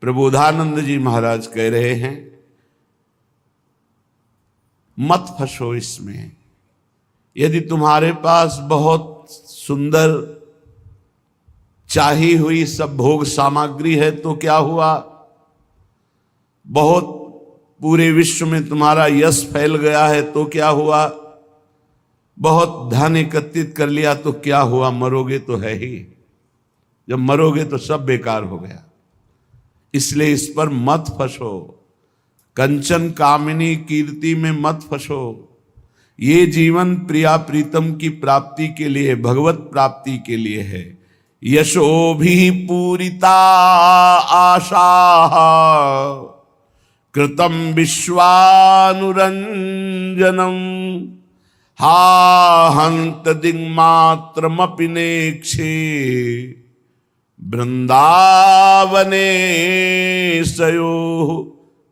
प्रबोधानंद जी महाराज कह रहे हैं मत फंसो इसमें। यदि तुम्हारे पास बहुत सुंदर चाही हुई सब भोग सामग्री है तो क्या हुआ, बहुत पूरे विश्व में तुम्हारा यश फैल गया है तो क्या हुआ, बहुत धन एकत्रित कर लिया तो क्या हुआ, मरोगे तो है ही। जब मरोगे तो सब बेकार हो गया। इसलिए इस पर मत फंसो, कंचन कामिनी कीर्ति में मत फंसो। ये जीवन प्रिया प्रीतम की प्राप्ति के लिए, भगवत प्राप्ति के लिए है। यशो भी पूरिता आशा कृतम विश्वानुरंजनम हा हंत दिङ्मात्रमपि नेक्षे वृंदावने सयो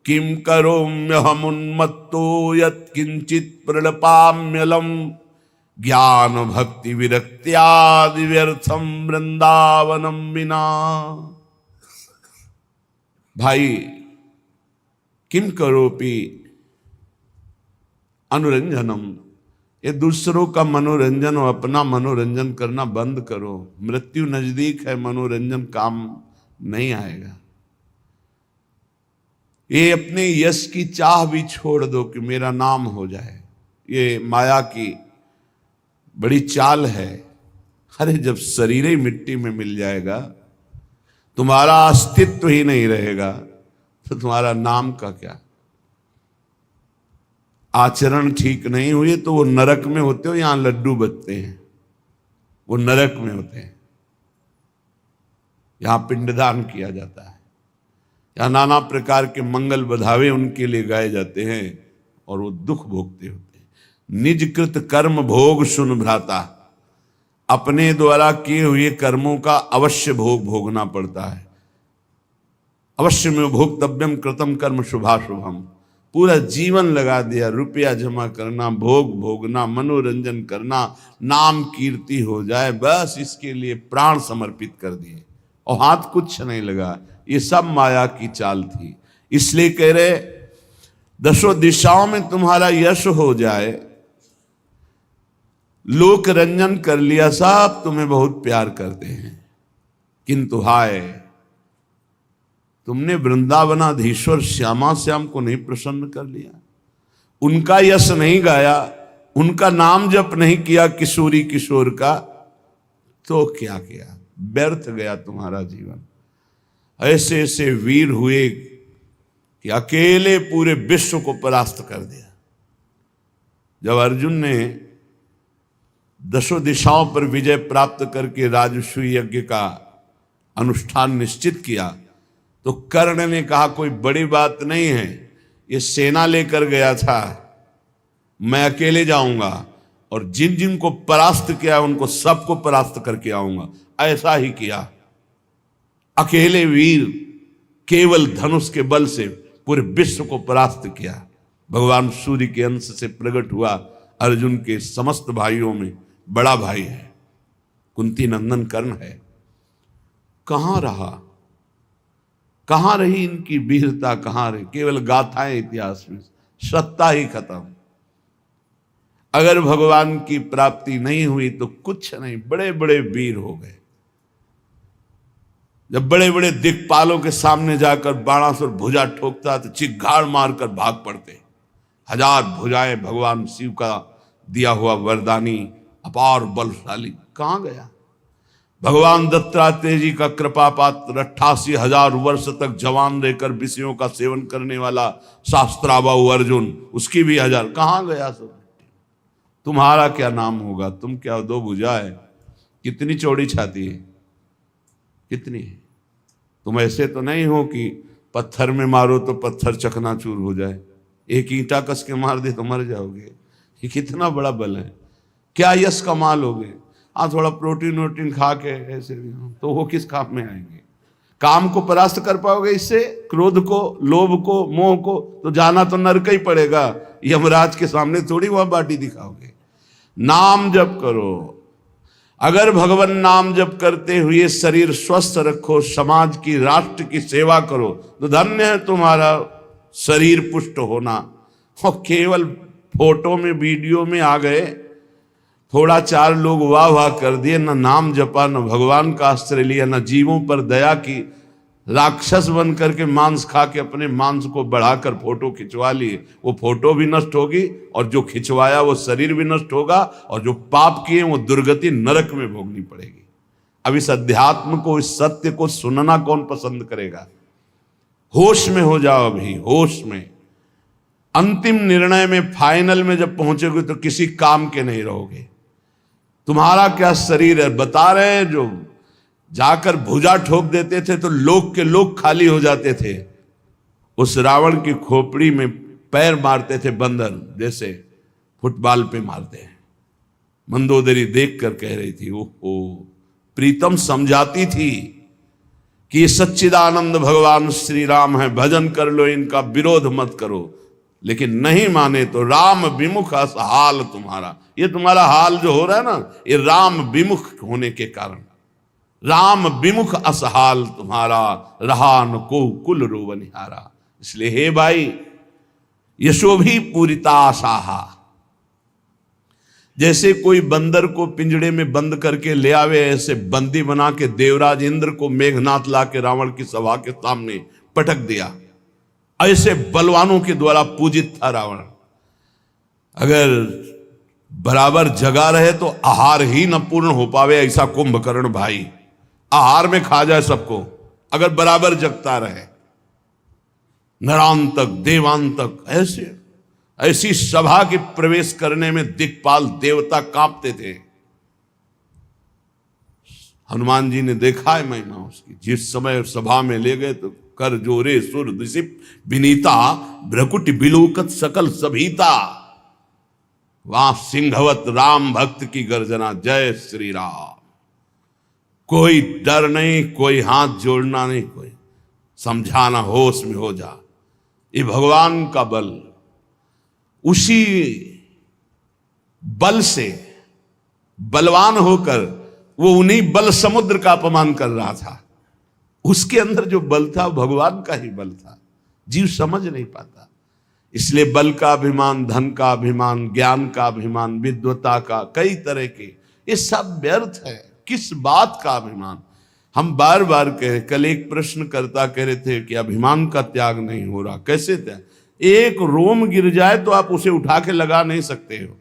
किम करोम्यहमुन्मत्तो यत्किंचित् प्रणपाम्यलम ज्ञान भक्ति विरक्त्यादि व्यर्थम वृंदावनम विना। भाई किम करोपि अनुरंजनम, ये दूसरों का मनोरंजन और अपना मनोरंजन करना बंद करो। मृत्यु नजदीक है, मनोरंजन काम नहीं आएगा। ये अपने यश की चाह भी छोड़ दो कि मेरा नाम हो जाए, ये माया की बड़ी चाल है। अरे जब शरीर ही मिट्टी में मिल जाएगा, तुम्हारा अस्तित्व ही नहीं रहेगा, तो तुम्हारा नाम का क्या। आचरण ठीक नहीं हुए तो वो नरक में होते हो, यहां लड्डू बचते हैं, वो नरक में होते हैं। यहां पिंडदान किया जाता है, यहां नाना प्रकार के मंगल बधावे उनके लिए गाए जाते हैं और वो दुख भोगते होते हैं। निज कृत कर्म भोग सुन भ्राता, अपने द्वारा किए हुए कर्मों का अवश्य भोग भोगना पड़ता है। अवश्य में भोक्तव्यम कृतम कर्म शुभाशुभम। पूरा जीवन लगा दिया, रुपया जमा करना, भोग भोगना, मनोरंजन करना, नाम कीर्ति हो जाए, बस इसके लिए प्राण समर्पित कर दिए और हाथ कुछ नहीं लगा। ये सब माया की चाल थी। इसलिए कह रहे दसों दिशाओं में तुम्हारा यश हो जाए, लोक रंजन कर लिया, सब तुम्हें बहुत प्यार करते हैं, किंतु हाय तुमने वृंदावनाधीश्वर श्यामा श्याम को नहीं प्रसन्न कर लिया, उनका यश नहीं गाया, उनका नाम जप नहीं किया किशोरी किशोर का, तो क्या किया, व्यर्थ गया तुम्हारा जीवन। ऐसे ऐसे वीर हुए कि अकेले पूरे विश्व को परास्त कर दिया। जब अर्जुन ने दसों दिशाओं पर विजय प्राप्त करके राजसूय यज्ञ का अनुष्ठान निश्चित किया, तो कर्ण ने कहा कोई बड़ी बात नहीं है, ये सेना लेकर गया था, मैं अकेले जाऊंगा और जिन जिन को परास्त किया उनको सबको परास्त करके आऊंगा। ऐसा ही किया, अकेले वीर केवल धनुष के बल से पूरे विश्व को परास्त किया। भगवान सूर्य के अंश से प्रकट हुआ, अर्जुन के समस्त भाइयों में बड़ा भाई है, कुंती नंदन कर्ण है। कहां रहा, कहां रही इनकी वीरता, कहां रही, केवल गाथाएं इतिहास में, सत्ता ही खत्म। अगर भगवान की प्राप्ति नहीं हुई तो कुछ नहीं, बड़े बड़े वीर हो गए। जब बड़े बड़े दिक्पालों के सामने जाकर बाणासुर भुजा ठोकता तो चिघाड़ मारकर भाग पड़ते। हजार भुजाएं भगवान शिव का दिया हुआ वरदानी अपार बलशाली कहां गया। भगवान दत्तात्रेय जी का कृपा पात्र 88,000 वर्ष तक जवान रहकर विषयों का सेवन करने वाला शास्त्राबाहु अर्जुन, उसकी भी 1000 कहां गया सब। तुम्हारा क्या नाम होगा, तुम क्या दो भुजा है, कितनी चौड़ी छाती है, कितनी है। तुम ऐसे तो नहीं हो कि पत्थर में मारो तो पत्थर चकनाचूर हो जाए, एक ईंटा कस के मार दे तो मर जाओगे। ये कितना बड़ा बल है, क्या यश कमा लोगे। हाँ थोड़ा प्रोटीन वोटीन खा के ऐसे तो वो किस काम में आएंगे। काम को परास्त कर पाओगे इससे, क्रोध को, लोभ को, मोह को, तो जाना तो नरक ही पड़ेगा। यमराज के सामने थोड़ी वहां बाटी दिखाओगे। नाम जप करो, अगर भगवान नाम जप करते हुए शरीर स्वस्थ रखो, समाज की, राष्ट्र की सेवा करो, तो धन्य है तुम्हारा शरीर पुष्ट होना। और केवल फोटो में, वीडियो में आ गए, थोड़ा चार लोग वाह वाह कर दिए, न नाम जपा, न भगवान का आश्रय लिया, न जीवों पर दया की, राक्षस बन करके मांस खा के अपने मांस को बढ़ाकर फोटो खिंचवा लिए। वो फोटो भी नष्ट होगी और जो खिंचवाया वो शरीर भी नष्ट होगा, और जो पाप किए वो दुर्गति नरक में भोगनी पड़ेगी। अब इस अध्यात्म को, इस सत्य को सुनना कौन पसंद करेगा? होश में हो जाओ, अभी होश में। अंतिम निर्णय में, फाइनल में जब पहुंचोगे तो किसी काम के नहीं रहोगे। तुम्हारा क्या शरीर है? बता रहे हैं, जो जाकर भुजा ठोक देते थे तो लोग के लोग खाली हो जाते थे। उस रावण की खोपड़ी में पैर मारते थे बंदर, जैसे फुटबॉल पे मारते हैं। मंदोदरी देख कर कह रही थी, ओहो, प्रीतम समझाती थी कि ये सच्चिदानंद भगवान श्री राम है, भजन कर लो, इनका विरोध मत करो। लेकिन नहीं माने तो राम विमुख हाल तुम्हारा। ये तुम्हारा हाल जो हो रहा है ना, ये राम विमुख होने के कारण। राम विमुख असहाल तुम्हारा, रहा न को कुल रोवनिहारा। इसलिए हे भाई, यशोभी पूरिता आसाहा। जैसे कोई बंदर को पिंजड़े में बंद करके ले आवे, ऐसे बंदी बना के देवराज इंद्र को मेघनाथ ला के रावण की सभा के सामने पटक दिया। ऐसे बलवानों के द्वारा पूजित था रावण। अगर बराबर जगा रहे तो आहार ही न पूर्ण हो पावे, ऐसा कुंभकर्ण भाई आहार में खा जाए सबको, अगर बराबर जगता रहे। नरांतक देवांतक, ऐसी सभा के प्रवेश करने में दिक्पाल देवता कांपते थे। हनुमान जी ने देखा है महिमा उसकी। जिस समय सभा में ले गए तो कर जोरे सुर दिसिप विनीता, भ्रकुट बिलोकत सकल सभीता। वहां सिंहवत राम भक्त की गर्जना, जय श्री राम। कोई डर नहीं, कोई हाथ जोड़ना नहीं, कोई समझाना, होश में हो जा। ये भगवान का बल, उसी बल से बलवान होकर वो उन्हीं बल समुद्र का अपमान कर रहा था। उसके अंदर जो बल था भगवान का ही बल था, जीव समझ नहीं पाता। इसलिए बल का अभिमान, धन का अभिमान, ज्ञान का अभिमान, विद्वता का, कई तरह के, ये सब व्यर्थ है। किस बात का अभिमान? हम बार बार कह, कल एक प्रश्नकर्ता कह रहे थे कि अभिमान का त्याग नहीं हो रहा। कैसे त्याग? एक रोम गिर जाए तो आप उसे उठा के लगा नहीं सकते हो।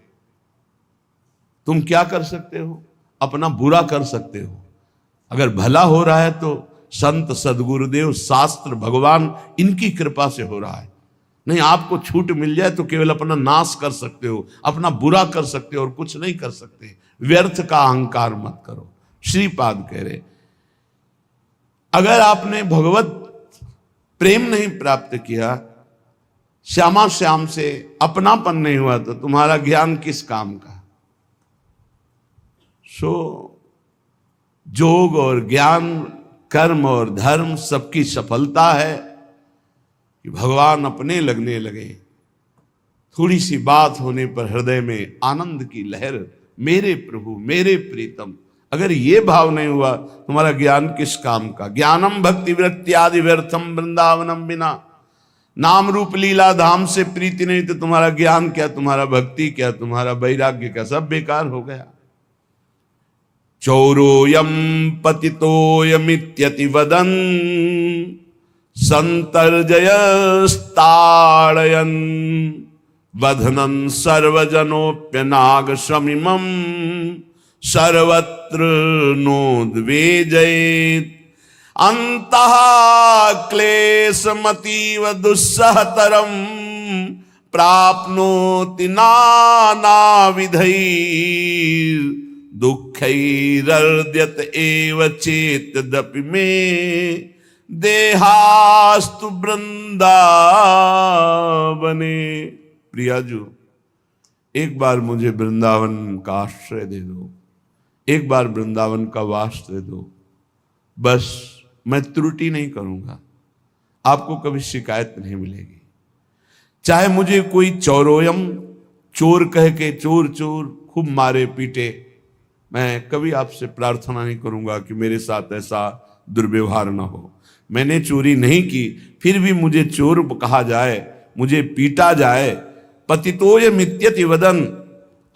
तुम क्या कर सकते हो? अपना बुरा कर सकते हो। अगर भला हो रहा है तो संत, सदगुरुदेव, शास्त्र, भगवान, इनकी कृपा से हो रहा है। नहीं, आपको छूट मिल जाए तो केवल अपना नाश कर सकते हो, अपना बुरा कर सकते हो, और कुछ नहीं कर सकते। व्यर्थ का अहंकार मत करो। श्रीपाद कह रहे, अगर आपने भगवत प्रेम नहीं प्राप्त किया, श्यामा श्याम से अपनापन नहीं हुआ, तो तुम्हारा ज्ञान किस काम का? सो योग और ज्ञान, कर्म और धर्म, सबकी सफलता है कि भगवान अपने लगने लगे। थोड़ी सी बात होने पर हृदय में आनंद की लहर, मेरे प्रभु, मेरे प्रीतम। अगर ये भाव नहीं हुआ, तुम्हारा ज्ञान किस काम का? ज्ञानम भक्ति वृत्ति आदि व्यर्थम वृंदावनम बिना। नाम रूप लीला धाम से प्रीति नहीं तो तुम्हारा ज्ञान क्या, तुम्हारा भक्ति क्या, तुम्हारा वैराग्य क्या, सब बेकार हो गया। चौरोयम पतितोयमित्यति वदन् संतर्जयस्ताड़यन् वधनन् सर्वजनोप्यनाग शमिमं सर्वत्र नोद्वेजयेत् अंतः क्लेशमतीव दुस्सहतरं प्राप्नोति नानाविधैर् दुःखैरर्ध्यत एव चेतदपि मे देहास्तु वृंदावने। प्रियाजू, एक बार मुझे वृंदावन का आश्रय दे दो, एक बार वृंदावन का वास दे दो। बस मैं त्रुटि नहीं करूंगा, आपको कभी शिकायत नहीं मिलेगी। चाहे मुझे कोई चौरोयम, चोर कह के, चोर चोर खूब मारे पीटे, मैं कभी आपसे प्रार्थना नहीं करूंगा कि मेरे साथ ऐसा दुर्व्यवहार ना हो। मैंने चोरी नहीं की, फिर भी मुझे चोर कहा जाए, मुझे पीटा जाए, पतितोय मित्यति वदन,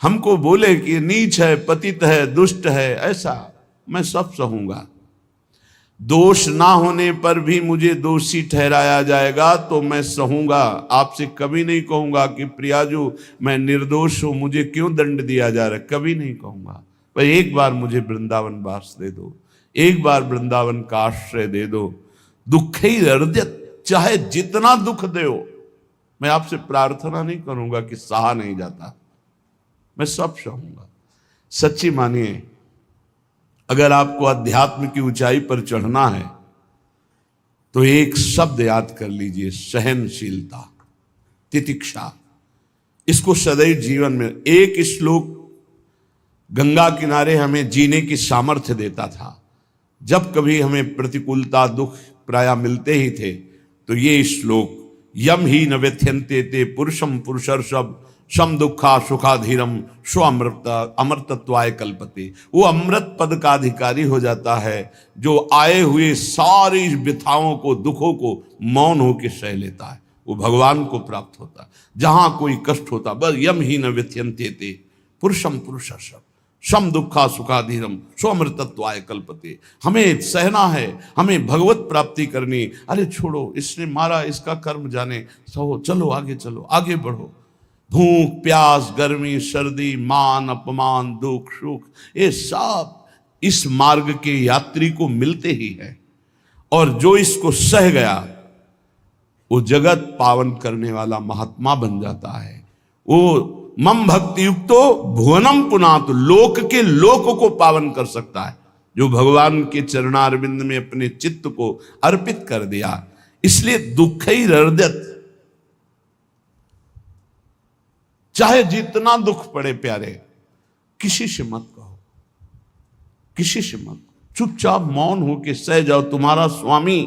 हमको बोले कि नीच है, पतित है, दुष्ट है, ऐसा मैं सब सहूंगा। दोष ना होने पर भी मुझे दोषी ठहराया जाएगा तो मैं सहूंगा। आपसे कभी नहीं कहूंगा कि प्रियाजू मैं निर्दोष हूं, मुझे क्यों दंड दिया जा रहा है, कभी नहीं कहूंगा। पर एक बार मुझे वृंदावन वास दे दो, एक बार वृंदावन का आश्रय दे दो। दुख ही हृदय, चाहे जितना दुख दो, मैं आपसे प्रार्थना नहीं करूंगा कि सहा नहीं जाता, मैं सब सहूंगा। सच्ची मानिए, अगर आपको अध्यात्म की ऊंचाई पर चढ़ना है तो एक शब्द याद कर लीजिए, सहनशीलता, तितिक्षा। इसको सदैव जीवन में, एक श्लोक गंगा किनारे हमें जीने की सामर्थ्य देता था। जब कभी हमें प्रतिकूलता, दुख प्राय मिलते ही थे तो ये श्लोक, यम ही न व्यथ्यन्ते ते पुरुषम पुरुषर्षभ सम दुखा सुखाधीरम स्व अमृतत्वाय कल्पते। वो अमृत पद का अधिकारी हो जाता है जो आए हुए सारी व्यथाओं को, दुखों को मौन होकर सह लेता है, वो भगवान को प्राप्त होता है। जहां कोई कष्ट होता, बस यम ही न व्यथ्यन्ते ते पुरुषम पुरुषर्षभ सम दुखा सुखाधीरम स्वमृतत्वाय कल्पते। हमें सहना है, हमें भगवत प्राप्ति करनी। अरे छोड़ो, इसने मारा, इसका कर्म जाने, सहो, चलो आगे, चलो आगे बढ़ो। भूख प्यास, गर्मी सर्दी, मान अपमान, दुख सुख, ये सब इस मार्ग के यात्री को मिलते ही है। और जो इसको सह गया वो जगत पावन करने वाला महात्मा बन जाता है। वो मम भक्ति युक्तो भुवनम पुनात, लोक के लोक को पावन कर सकता है जो भगवान के चरणारविंद में अपने चित्त को अर्पित कर दिया। इसलिए दुख ही हृदय, चाहे जितना दुख पड़े प्यारे, किसी से मत कहो, किसी से मत, चुपचाप मौन होके सह जाओ। तुम्हारा स्वामी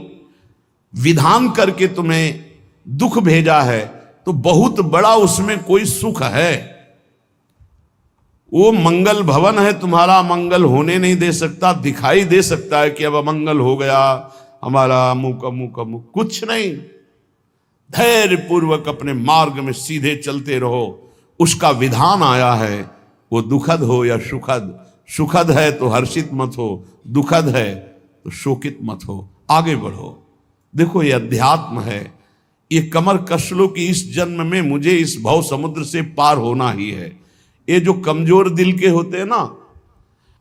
विधान करके तुम्हें दुख भेजा है तो बहुत बड़ा उसमें कोई सुख है। वो मंगल भवन है, तुम्हारा मंगल होने नहीं दे सकता। दिखाई दे सकता है कि अब अमंगल हो गया हमारा, अमुक अमुक अमुक, कुछ नहीं। धैर्य पूर्वक अपने मार्ग में सीधे चलते रहो। उसका विधान आया है, वो दुखद हो या सुखद, सुखद है तो हर्षित मत हो, दुखद है तो शोकित मत हो, आगे बढ़ो। देखो, ये अध्यात्म है। ये कमर कस लो कि इस जन्म में मुझे इस भव समुद्र से पार होना ही है। ये जो कमजोर दिल के होते हैं ना,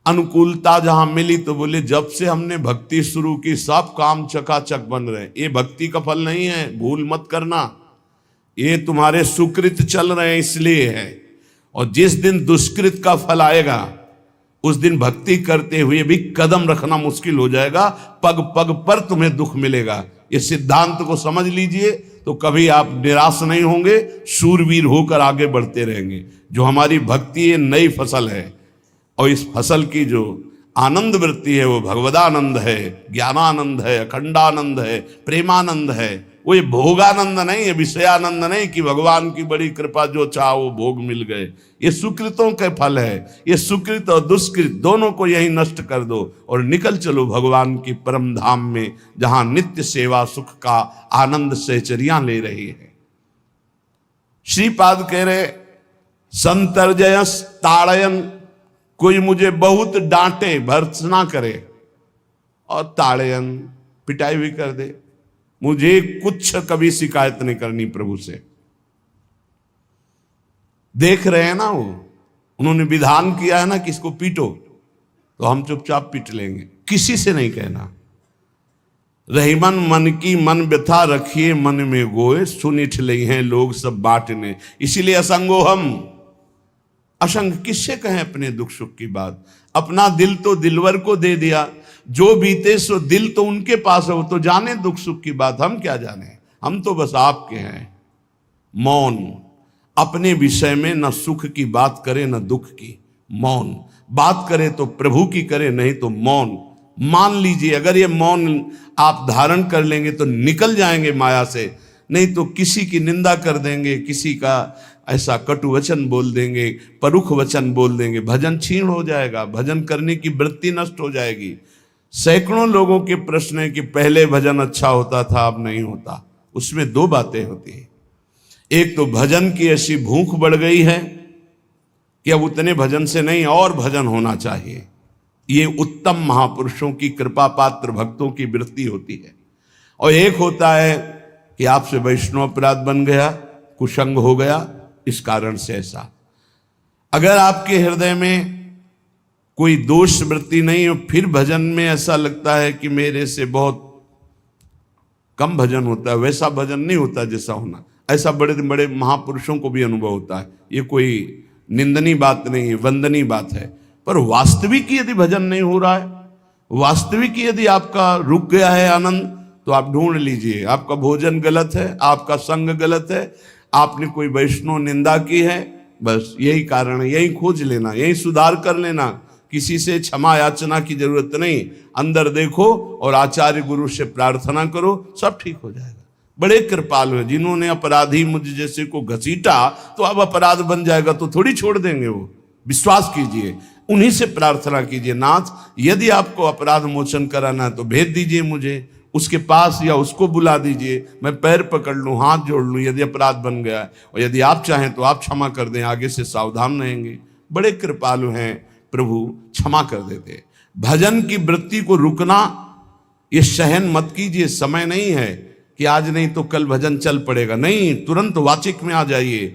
अनुकूलता जहां मिली तो बोले जब से हमने भक्ति शुरू की सब काम चकाचक बन रहे। ये भक्ति का फल नहीं है, भूल मत करना। ये तुम्हारे सुकृत चल रहे हैं इसलिए है। और जिस दिन दुष्कृत का फल आएगा उस दिन भक्ति करते हुए भी कदम रखना मुश्किल हो जाएगा, पग पग पर तुम्हें दुख मिलेगा। ये सिद्धांत को समझ लीजिए तो कभी आप निराश नहीं होंगे, शूरवीर होकर आगे बढ़ते रहेंगे। जो हमारी भक्ति ये नई फसल है और इस फसल की जो आनंद वृत्ति है वो भगवदानंद है, ज्ञानानंद है, अखंडानंद है, प्रेमानंद है। वो ये भोगानंद नहीं है, विषयानंद नहीं कि भगवान की बड़ी कृपा जो चाह वो भोग मिल गए। ये सुकृतों के फल है। ये सुकृत और दुष्कृत दोनों को यही नष्ट कर दो और निकल चलो भगवान की परम धाम में, जहां नित्य सेवा सुख का आनंद सहचरियां ले रही है। श्रीपाद कह रहे, संतर्जयस ताड़यन, कोई मुझे बहुत डांटे, भर्त्सना करे और ताड़यन, पिटाई भी कर दे, मुझे कुछ कभी शिकायत नहीं करनी प्रभु से। देख रहे हैं ना, वो उन्होंने विधान किया है ना कि इसको पीटो, तो हम चुपचाप पीट लेंगे, किसी से नहीं कहना। रहीमन मन की मन व्यथा रखिए मन में गोए, सुनिठ ले हैं लोग सब बांटने। इसीलिए असंगो हम, असंग किससे कहें अपने दुख सुख की बात। अपना दिल तो दिलवर को दे दिया, जो बीते सो दिल तो उनके पास है, वो तो जाने दुख सुख की बात, हम क्या जाने। हम तो बस आपके हैं। मौन, अपने विषय में न सुख की बात करे न दुख की, मौन। बात करे तो प्रभु की करे, नहीं तो मौन। मान लीजिए अगर ये मौन आप धारण कर लेंगे तो निकल जाएंगे माया से, नहीं तो किसी की निंदा कर देंगे, किसी का ऐसा कटु वचन बोल देंगे, परुख वचन बोल देंगे, भजन छीण हो जाएगा, भजन करने की वृत्ति नष्ट हो जाएगी। सैकड़ों लोगों के प्रश्न है कि पहले भजन अच्छा होता था, अब नहीं होता। उसमें दो बातें होती है। एक तो भजन की ऐसी भूख बढ़ गई है कि अब उतने भजन से नहीं, और भजन होना चाहिए। ये उत्तम महापुरुषों की कृपा पात्र भक्तों की वृत्ति होती है। और एक होता है कि आपसे वैष्णव अपराध बन गया, कुसंग हो गया, इस कारण से ऐसा। अगर आपके हृदय में कोई दोष वृत्ति नहीं हो, फिर भजन में ऐसा लगता है कि मेरे से बहुत कम भजन होता है, वैसा भजन नहीं होता जैसा होना। ऐसा बड़े बड़े महापुरुषों को भी अनुभव होता है। ये कोई निंदनीय बात नहीं है, वंदनीय बात है। पर वास्तविक यदि भजन नहीं हो रहा है, वास्तविक यदि आपका रुक गया है आनंद, तो आप ढूंढ लीजिए। आपका भोजन गलत है, आपका संग गलत है, आपने कोई वैष्णव निंदा की है, बस यही कारण है। यही खोज लेना, यही सुधार कर लेना। किसी से क्षमा याचना की जरूरत नहीं। अंदर देखो और आचार्य गुरु से प्रार्थना करो, सब ठीक हो जाएगा। बड़े कृपालु हैं। जिन्होंने अपराधी मुझ जैसे को घसीटा तो अब अपराध बन जाएगा तो थोड़ी छोड़ देंगे वो। विश्वास कीजिए, उन्हीं से प्रार्थना कीजिए, नाथ यदि आपको अपराध मोचन कराना है तो भेज दीजिए मुझे उसके पास, या उसको बुला दीजिए, मैं पैर पकड़ लूं, हाथ जोड़ लूं यदि अपराध बन गया है। और यदि आप चाहें तो आप क्षमा कर दें, आगे से सावधान रहेंगे। बड़े कृपालु हैं प्रभु, क्षमा कर देते। भजन की वृत्ति को रुकना, ये सहन मत कीजिए। समय नहीं है कि आज नहीं तो कल भजन चल पड़ेगा, नहीं, तुरंत वाचिक में आ जाइए,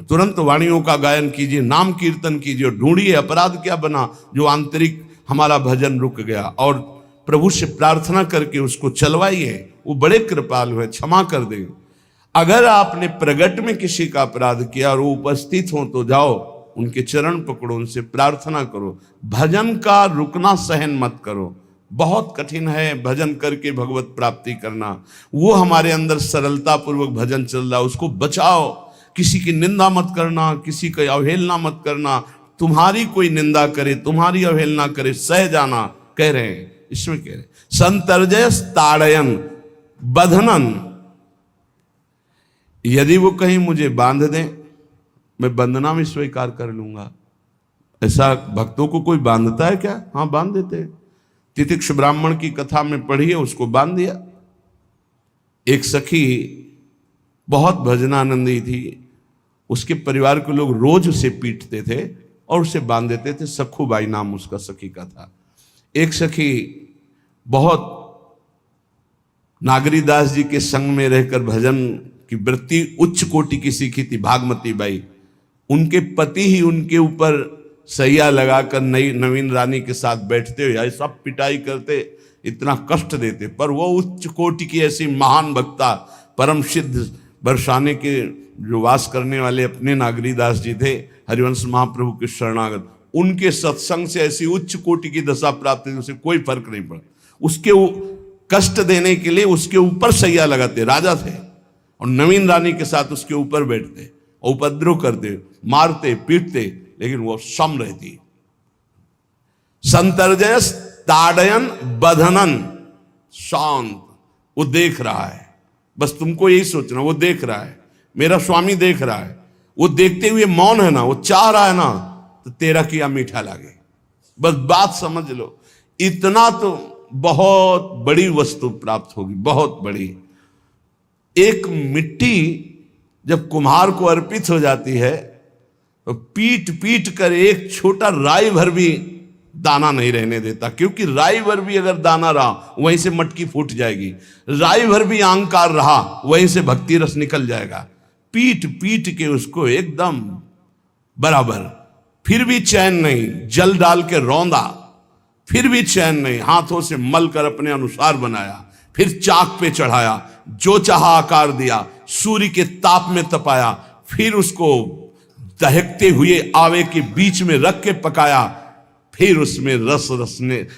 तुरंत वाणियों का गायन कीजिए, नाम कीर्तन कीजिए, ढूंढिए अपराध क्या बना जो आंतरिक हमारा भजन रुक गया, और प्रभु से प्रार्थना करके उसको चलवाइए। वो बड़े कृपालु है, क्षमा कर देंगे। अगर आपने प्रगट में किसी का अपराध किया और वो उपस्थित हो तो जाओ, उनके चरण पकड़ो, उनसे प्रार्थना करो। भजन का रुकना सहन मत करो। बहुत कठिन है भजन करके भगवत प्राप्ति करना। वो हमारे अंदर सरलता पूर्वक भजन चल रहा है, उसको बचाओ। किसी की निंदा मत करना, किसी की अवहेलना मत करना। तुम्हारी कोई निंदा करे, तुम्हारी अवहेलना करे, सह जाना, कह रहे हैं इसमें, कह रहे संतर्जय ताड़यन बंधनन। यदि वो कहीं मुझे बांध दें, मैं बंधना में स्वीकार कर लूंगा। ऐसा भक्तों को कोई बांधता है क्या? हाँ, बांध देते हैं। तितिक्ष ब्राह्मण की कथा में पढ़िए, उसको बांध दिया। एक सखी बहुत भजनानंदी थी, उसके परिवार के लोग रोज उसे पीटते थे और उसे बांध देते थे। सखुबाई नाम उसका सखी का था। एक सखी बहुत नागरीदास जी के संग में रहकर भजन की वृत्ति उच्च कोटि की सीखी थी, भागमती बाई। उनके पति ही उनके ऊपर सैया लगाकर नवीन रानी के साथ बैठते हुए सब पिटाई करते, इतना कष्ट देते। पर वो उच्च कोटि की ऐसी महान भक्ता, परम सिद्ध बरसाने के जो वास करने वाले अपने नागरीदास जी थे, हरिवंश महाप्रभु के शरणागत, उनके सत्संग से ऐसी उच्च कोटि की दशा प्राप्त हुई, उसे कोई फर्क नहीं पड़ा। उसके कष्ट देने के लिए उसके ऊपर सैया लगाते, राजा थे, और नवीन रानी के साथ उसके ऊपर बैठते, उपद्रव करते, मारते, पीटते, लेकिन वो सम रहती। संतर्जय ताड़यन बंधनन, शांत। वो देख रहा है, बस तुमको यही सोचना, वो देख रहा है, मेरा स्वामी देख रहा है। वो देखते हुए मौन है ना, वो चाह रहा है ना, तो तेरा किया मीठा लागे। बस बात समझ लो, इतना तो बहुत बड़ी वस्तु प्राप्त होगी, बहुत बड़ी। एक मिट्टी जब कुम्हार को अर्पित हो जाती है तो पीट पीट कर एक छोटा राई भर भी दाना नहीं रहने देता, क्योंकि राई भर भी अगर दाना रहा वहीं से मटकी फूट जाएगी। राई भर भी अहंकार रहा वहीं से भक्ति रस निकल जाएगा। पीट पीट के उसको एकदम बराबर, फिर भी चैन नहीं, जल डाल के रौंदा, फिर भी चैन नहीं, हाथों से मल कर अपने अनुसार बनाया, फिर चाक पे चढ़ाया, जो चाहा आकार दिया, सूर्य के ताप में तपाया, फिर उसको दहकते हुए आवे के बीच में रख के पकाया, फिर उसमें रस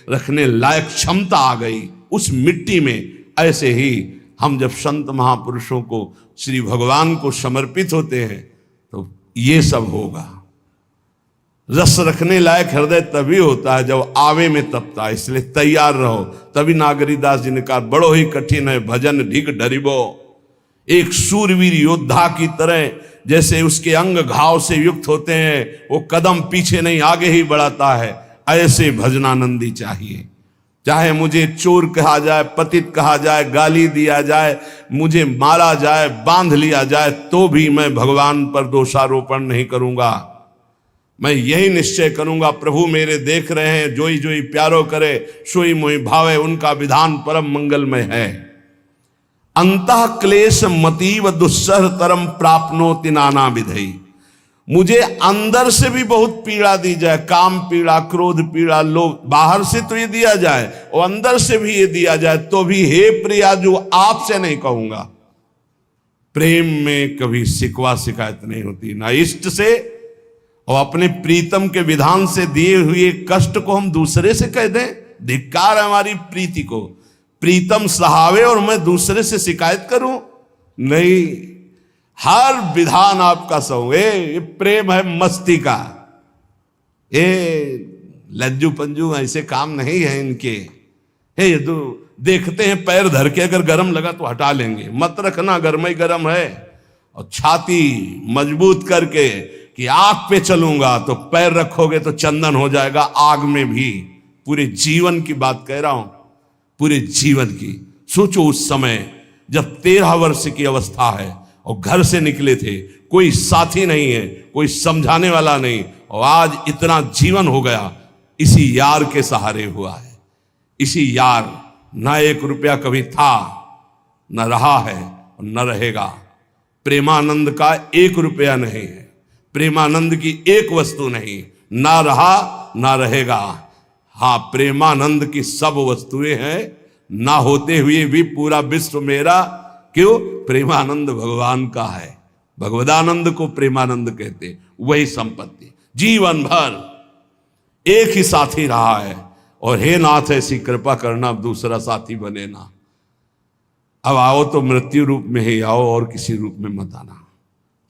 रखने लायक क्षमता आ गई उस मिट्टी में। ऐसे ही हम जब संत महापुरुषों को, श्री भगवान को समर्पित होते हैं तो ये सब होगा। रस रखने लायक हृदय तभी होता है जब आवे में तपता है, इसलिए तैयार रहो। तभी नागरीदास जी ने कहा, बड़ो ही कठिन है भजन ढिग डरिबो। एक सूरवीर योद्धा की तरह जैसे उसके अंग घाव से युक्त होते हैं, वो कदम पीछे नहीं आगे ही बढ़ाता है, ऐसे भजनानंदी चाहिए। चाहे मुझे चोर कहा जाए, पतित कहा जाए, गाली दिया जाए, मुझे मारा जाए, बांध लिया जाए, तो भी मैं भगवान पर दोषारोपण नहीं करूंगा। मैं यही निश्चय करूंगा, प्रभु मेरे देख रहे हैं, जोई जोई प्यारो करे सोई मोहि भावे, उनका विधान परम मंगलमय है। अंतः क्लेश मतीव दुस्सह तरम प्राप्नोति नाना विधि। मुझे अंदर से भी बहुत पीड़ा दी जाए, काम पीड़ा, क्रोध पीड़ा, लोभ, बाहर से तो ये दिया जाए और अंदर से भी ये दिया जाए, तो भी हे प्रिया जो आपसे नहीं कहूंगा। प्रेम में कभी शिकवा शिकायत नहीं होती, ना इष्ट से और अपने प्रीतम के विधान से दिए हुए कष्ट को हम दूसरे से कह दें। धिक्कार है हमारी प्रीति को। प्रीतम सहावे और मैं दूसरे से शिकायत करूं? नहीं, हर विधान आपका सहूं। ये प्रेम है मस्ती का, ये लज्जू पंजू ऐसे काम नहीं है इनके। ये तो देखते हैं पैर धर के, अगर गर्म लगा तो हटा लेंगे, मत रखना गर्म ही गर्म है। और छाती मजबूत करके कि आग पे चलूंगा, तो पैर रखोगे तो चंदन हो जाएगा आग में भी। पूरे जीवन की बात कह रहा हूं, पूरे जीवन की। सोचो उस समय जब 13 वर्ष की अवस्था है और घर से निकले थे, कोई साथी नहीं है, कोई समझाने वाला नहीं, और आज इतना जीवन हो गया इसी यार के सहारे हुआ है। इसी यार, ना 1 रुपया कभी था, न रहा है और न रहेगा। प्रेमानंद का 1 रुपया नहीं है, प्रेमानंद की 1 वस्तु नहीं, ना रहा ना रहेगा। हाँ, प्रेमानंद की सब वस्तुएं हैं, ना होते हुए भी पूरा विश्व मेरा। क्यों? प्रेमानंद भगवान का है। भगवदानंद को प्रेमानंद कहते, वही संपत्ति। जीवन भर एक ही साथी रहा है, और हे नाथ ऐसी कृपा करना अब दूसरा साथी बने ना। अब आओ तो मृत्यु रूप में ही आओ, और किसी रूप में मत आना।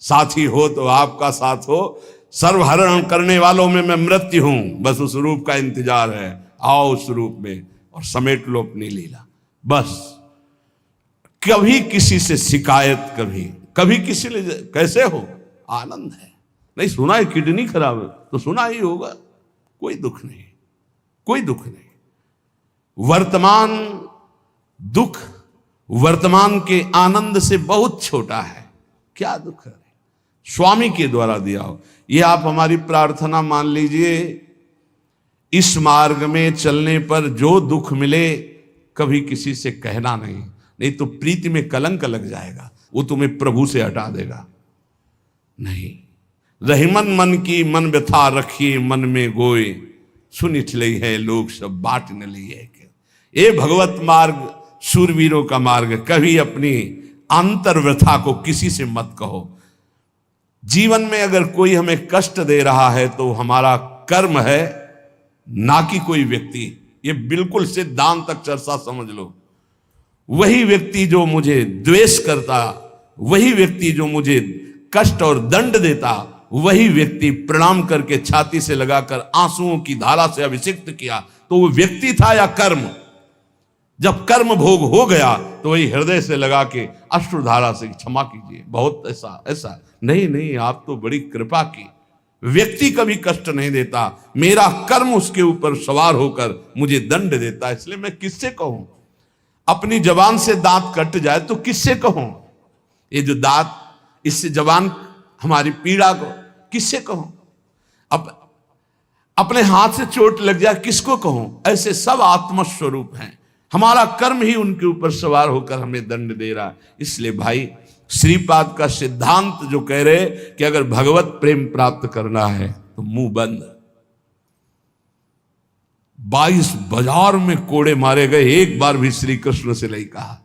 साथी हो तो आपका साथ हो। सर्वहरण करने वालों में मैं मृत्यु हूं, बस उस रूप का इंतजार है। आओ उस रूप में और समेट लो अपनी लीला। बस कभी किसी से शिकायत, कभी किसी ने कैसे हो, आनंद है। नहीं सुना है किडनी खराब है, तो सुना ही होगा, कोई दुख नहीं, कोई दुख नहीं। वर्तमान दुख वर्तमान के आनंद से बहुत छोटा है। क्या दुख है? स्वामी के द्वारा दिया हो। ये आप हमारी प्रार्थना मान लीजिए, इस मार्ग में चलने पर जो दुख मिले कभी किसी से कहना नहीं, नहीं तो प्रीति में कलंक लग जाएगा, वो तुम्हें प्रभु से हटा देगा। नहीं, रहीमन मन की मन व्यथा रखिए मन में गोए, सुनिठ लई है लोग सब बाट न लिए। ये भगवत मार्ग शूरवीरों का मार्ग। कभी अपनी अंतर व्यथा को किसी से मत कहो। जीवन में अगर कोई हमें कष्ट दे रहा है तो हमारा कर्म है, ना कि कोई व्यक्ति। ये बिल्कुल सिद्धांत चर्चा समझ लो। वही व्यक्ति जो मुझे द्वेष करता, वही व्यक्ति जो मुझे कष्ट और दंड देता, वही व्यक्ति प्रणाम करके छाती से लगाकर आंसुओं की धारा से अभिषिक्त किया, तो वो व्यक्ति था या कर्म? जब कर्म भोग हो गया तो वही हृदय से लगा के अश्रुधारा से क्षमा कीजिए, बहुत ऐसा नहीं, आप तो बड़ी कृपा की। व्यक्ति कभी कष्ट नहीं देता, मेरा कर्म उसके ऊपर सवार होकर मुझे दंड देता, इसलिए मैं किससे कहूं? अपनी जबान से दांत कट जाए तो किससे कहूं? ये जो दांत, इससे जबान हमारी पीड़ा को किससे कहूं? अपने हाथ से चोट लग जाए किसको कहूं? ऐसे सब आत्मस्वरूप हैं, हमारा कर्म ही उनके ऊपर सवार होकर हमें दंड दे रहा है। इसलिए भाई, श्रीपाद का सिद्धांत जो कह रहे कि अगर भगवत प्रेम प्राप्त करना है तो मुंह बंद। 22 बाजार में कोड़े मारे गए, एक बार भी श्री कृष्ण से नहीं कहा।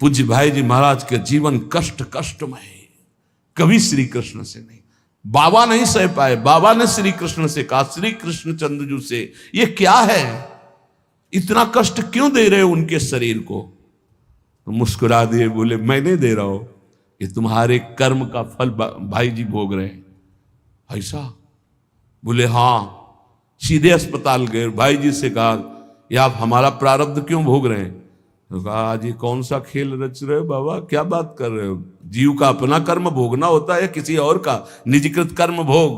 पूज्य भाई जी महाराज के जीवन कष्टमय है, कभी श्री कृष्ण से नहीं। बाबा नहीं सह पाए, बाबा ने श्री कृष्ण से कहा, श्री कृष्ण चंद्रजू से, ये क्या है, इतना कष्ट क्यों दे रहे हो उनके शरीर को? तो मुस्कुरा दिए, बोले मैं नहीं दे रहा हूं, ये तुम्हारे कर्म का फल भाई जी भोग रहे हैं। ऐसा? बोले हाँ। सीधे अस्पताल गए, भाई जी से कहा, ये आप हमारा प्रारब्ध क्यों भोग रहे हैं? तो कहा आज ये कौन सा खेल रच रहे हो बाबा, क्या बात कर रहे हो? जीव का अपना कर्म भोगना होता है या किसी और का निजीकृत कर्म भोग?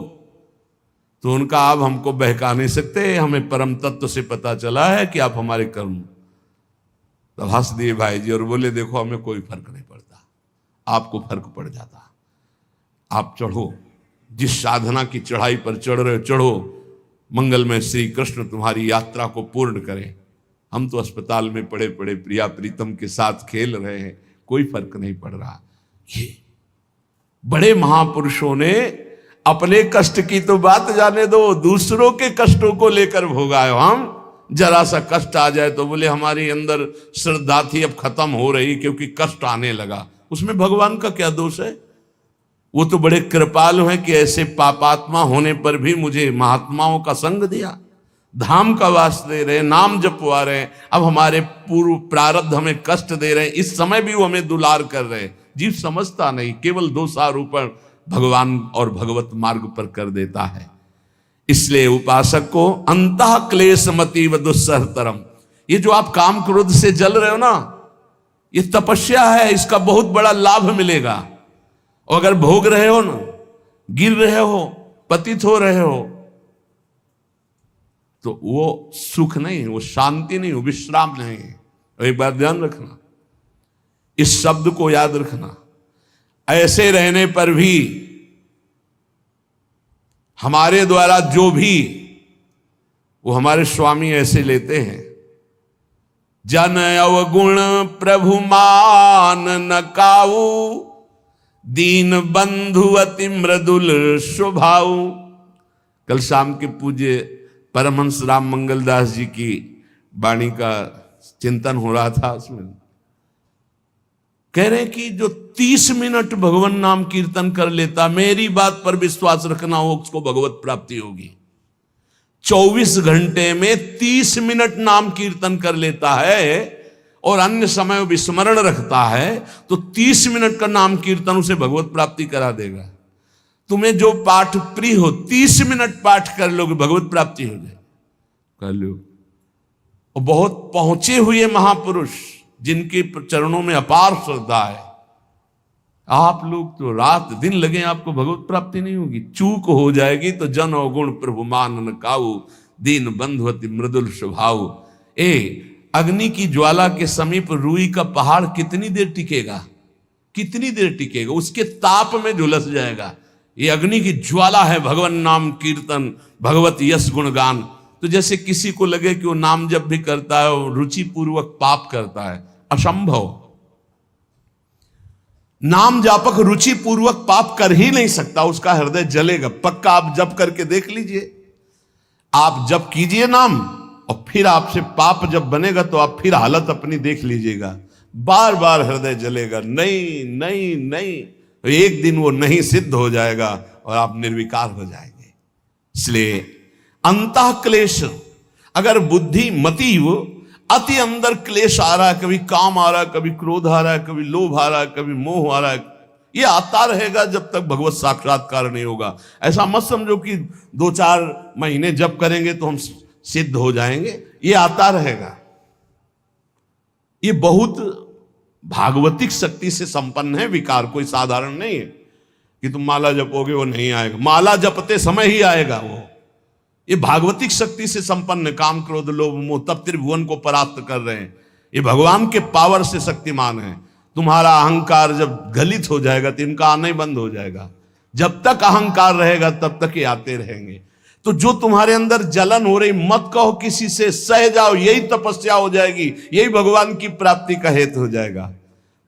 तो उनका आप हमको बहका नहीं सकते, हमें परम तत्व से पता चला है कि आप हमारे कर्म। तब हंस दिए भाई जी और बोले देखो हमें कोई फर्क नहीं पड़ता, आपको फर्क पड़ जाता। आप चढ़ो, जिस साधना की चढ़ाई पर चढ़ रहे हो चढ़ो, मंगलमय श्री कृष्ण तुम्हारी यात्रा को पूर्ण करें। हम तो अस्पताल में पड़े पड़े प्रिया प्रीतम के साथ खेल रहे हैं, कोई फर्क नहीं पड़ रहा। ये बड़े महापुरुषों ने अपने कष्ट की तो बात जाने दो, दूसरों के कष्टों को लेकर भोगाए। हम जरा सा कष्ट आ जाए तो बोले हमारी अंदर श्रद्धा थी अब खत्म हो रही क्योंकि कष्ट आने लगा। उसमें भगवान का क्या दोष है? वो तो बड़े कृपालु हैं कि ऐसे पापात्मा होने पर भी मुझे महात्माओं का संग दिया, धाम का वास दे रहे, नाम जपवा रहे हैं। अब हमारे पूर्व प्रारब्ध हमें कष्ट दे रहे हैं, इस समय भी वो हमें दुलार कर रहे हैं। जीव समझता नहीं, केवल दोषारोपण भगवान और भगवत मार्ग पर कर देता है। इसलिए उपासक को अंतः क्लेश मति व दुस्सहतरम, ये जो आप काम क्रोध से जल रहे हो ना, ये तपस्या है, इसका बहुत बड़ा लाभ मिलेगा। और अगर भोग रहे हो ना, गिर रहे हो, पतित हो रहे हो, तो वो सुख नहीं है, वो शांति नहीं, वो विश्राम नहीं है। और एक बात ध्यान रखना, इस शब्द को याद रखना, ऐसे रहने पर भी हमारे द्वारा जो भी वो हमारे स्वामी ऐसे लेते हैं, जन अवगुण प्रभु मान न काऊ, दीन बंधु अति मृदुल स्वभाव। कल शाम के पूज्य परमहंस राम मंगलदास जी की वाणी का चिंतन हो रहा था, उसमें कह रहे हैं कि जो 30 मिनट भगवान नाम कीर्तन कर लेता, मेरी बात पर विश्वास रखना हो, उसको भगवत प्राप्ति होगी। 24 घंटे में 30 मिनट नाम कीर्तन कर लेता है और अन्य समय विस्मरण रखता है, तो 30 मिनट का नाम कीर्तन उसे भगवत प्राप्ति करा देगा। तुम्हें जो पाठ प्रिय हो, 30 मिनट पाठ कर लोगे, भगवत प्राप्ति हो जाए, कर लो। और बहुत पहुंचे हुए महापुरुष जिनके चरणों में अपार श्रद्धा है, आप लोग तो रात दिन लगे आपको भगवत प्राप्ति नहीं होगी। चूक हो जाएगी तो जन अवगुण प्रभु मान न काऊ, दीन बंधु अति मृदुल स्वभाव। अग्नि की ज्वाला के समीप रुई का पहाड़ कितनी देर टिकेगा? कितनी देर टिकेगा? उसके ताप में झुलस जाएगा। ये अग्नि की ज्वाला है भगवान नाम कीर्तन, भगवत यश गुणगान। तो जैसे किसी को लगे कि वो नाम जब भी करता है वो रुचि पूर्वक पाप करता है, असंभव। नाम जापक रुचि पूर्वक पाप कर ही नहीं सकता, उसका हृदय जलेगा। पक्का आप जप करके देख लीजिए, आप जप कीजिए नाम और फिर आपसे पाप जब बनेगा तो आप फिर हालत अपनी देख लीजिएगा, बार बार हृदय जलेगा, नहीं नहीं नहीं। तो एक दिन वो नहीं सिद्ध हो जाएगा और आप निर्विकार हो जाएंगे। इसलिए अंतः क्लेश, अगर बुद्धि मति वो अति अंदर क्लेश आ रहा है, कभी काम आ रहा है, कभी क्रोध आ रहा है, कभी लोभ आ रहा है, कभी मोह आ रहा है, ये आता रहेगा जब तक भगवत साक्षात्कार नहीं होगा। ऐसा मत समझो कि 2-4 महीने जप करेंगे तो हम सिद्ध हो जाएंगे, ये आता रहेगा। ये बहुत भागवतिक शक्ति से संपन्न है विकार, कोई साधारण नहीं है कि तुम माला जपोगे वो नहीं आएगा। माला जपते समय ही आएगा वो। ये भागवतिक शक्ति से संपन्न, काम क्रोध लोभ मोह तब त्रिभुवन को परास्त कर रहे हैं। ये भगवान के पावर से शक्तिमान है। तुम्हारा अहंकार जब गलित हो जाएगा तो इनका आना ही बंद हो जाएगा। जब तक अहंकार रहेगा तब तक ये आते रहेंगे। तो जो तुम्हारे अंदर जलन हो रही, मत कहो किसी से, सह जाओ, यही तपस्या हो जाएगी, यही भगवान की प्राप्ति का हेतु हो जाएगा।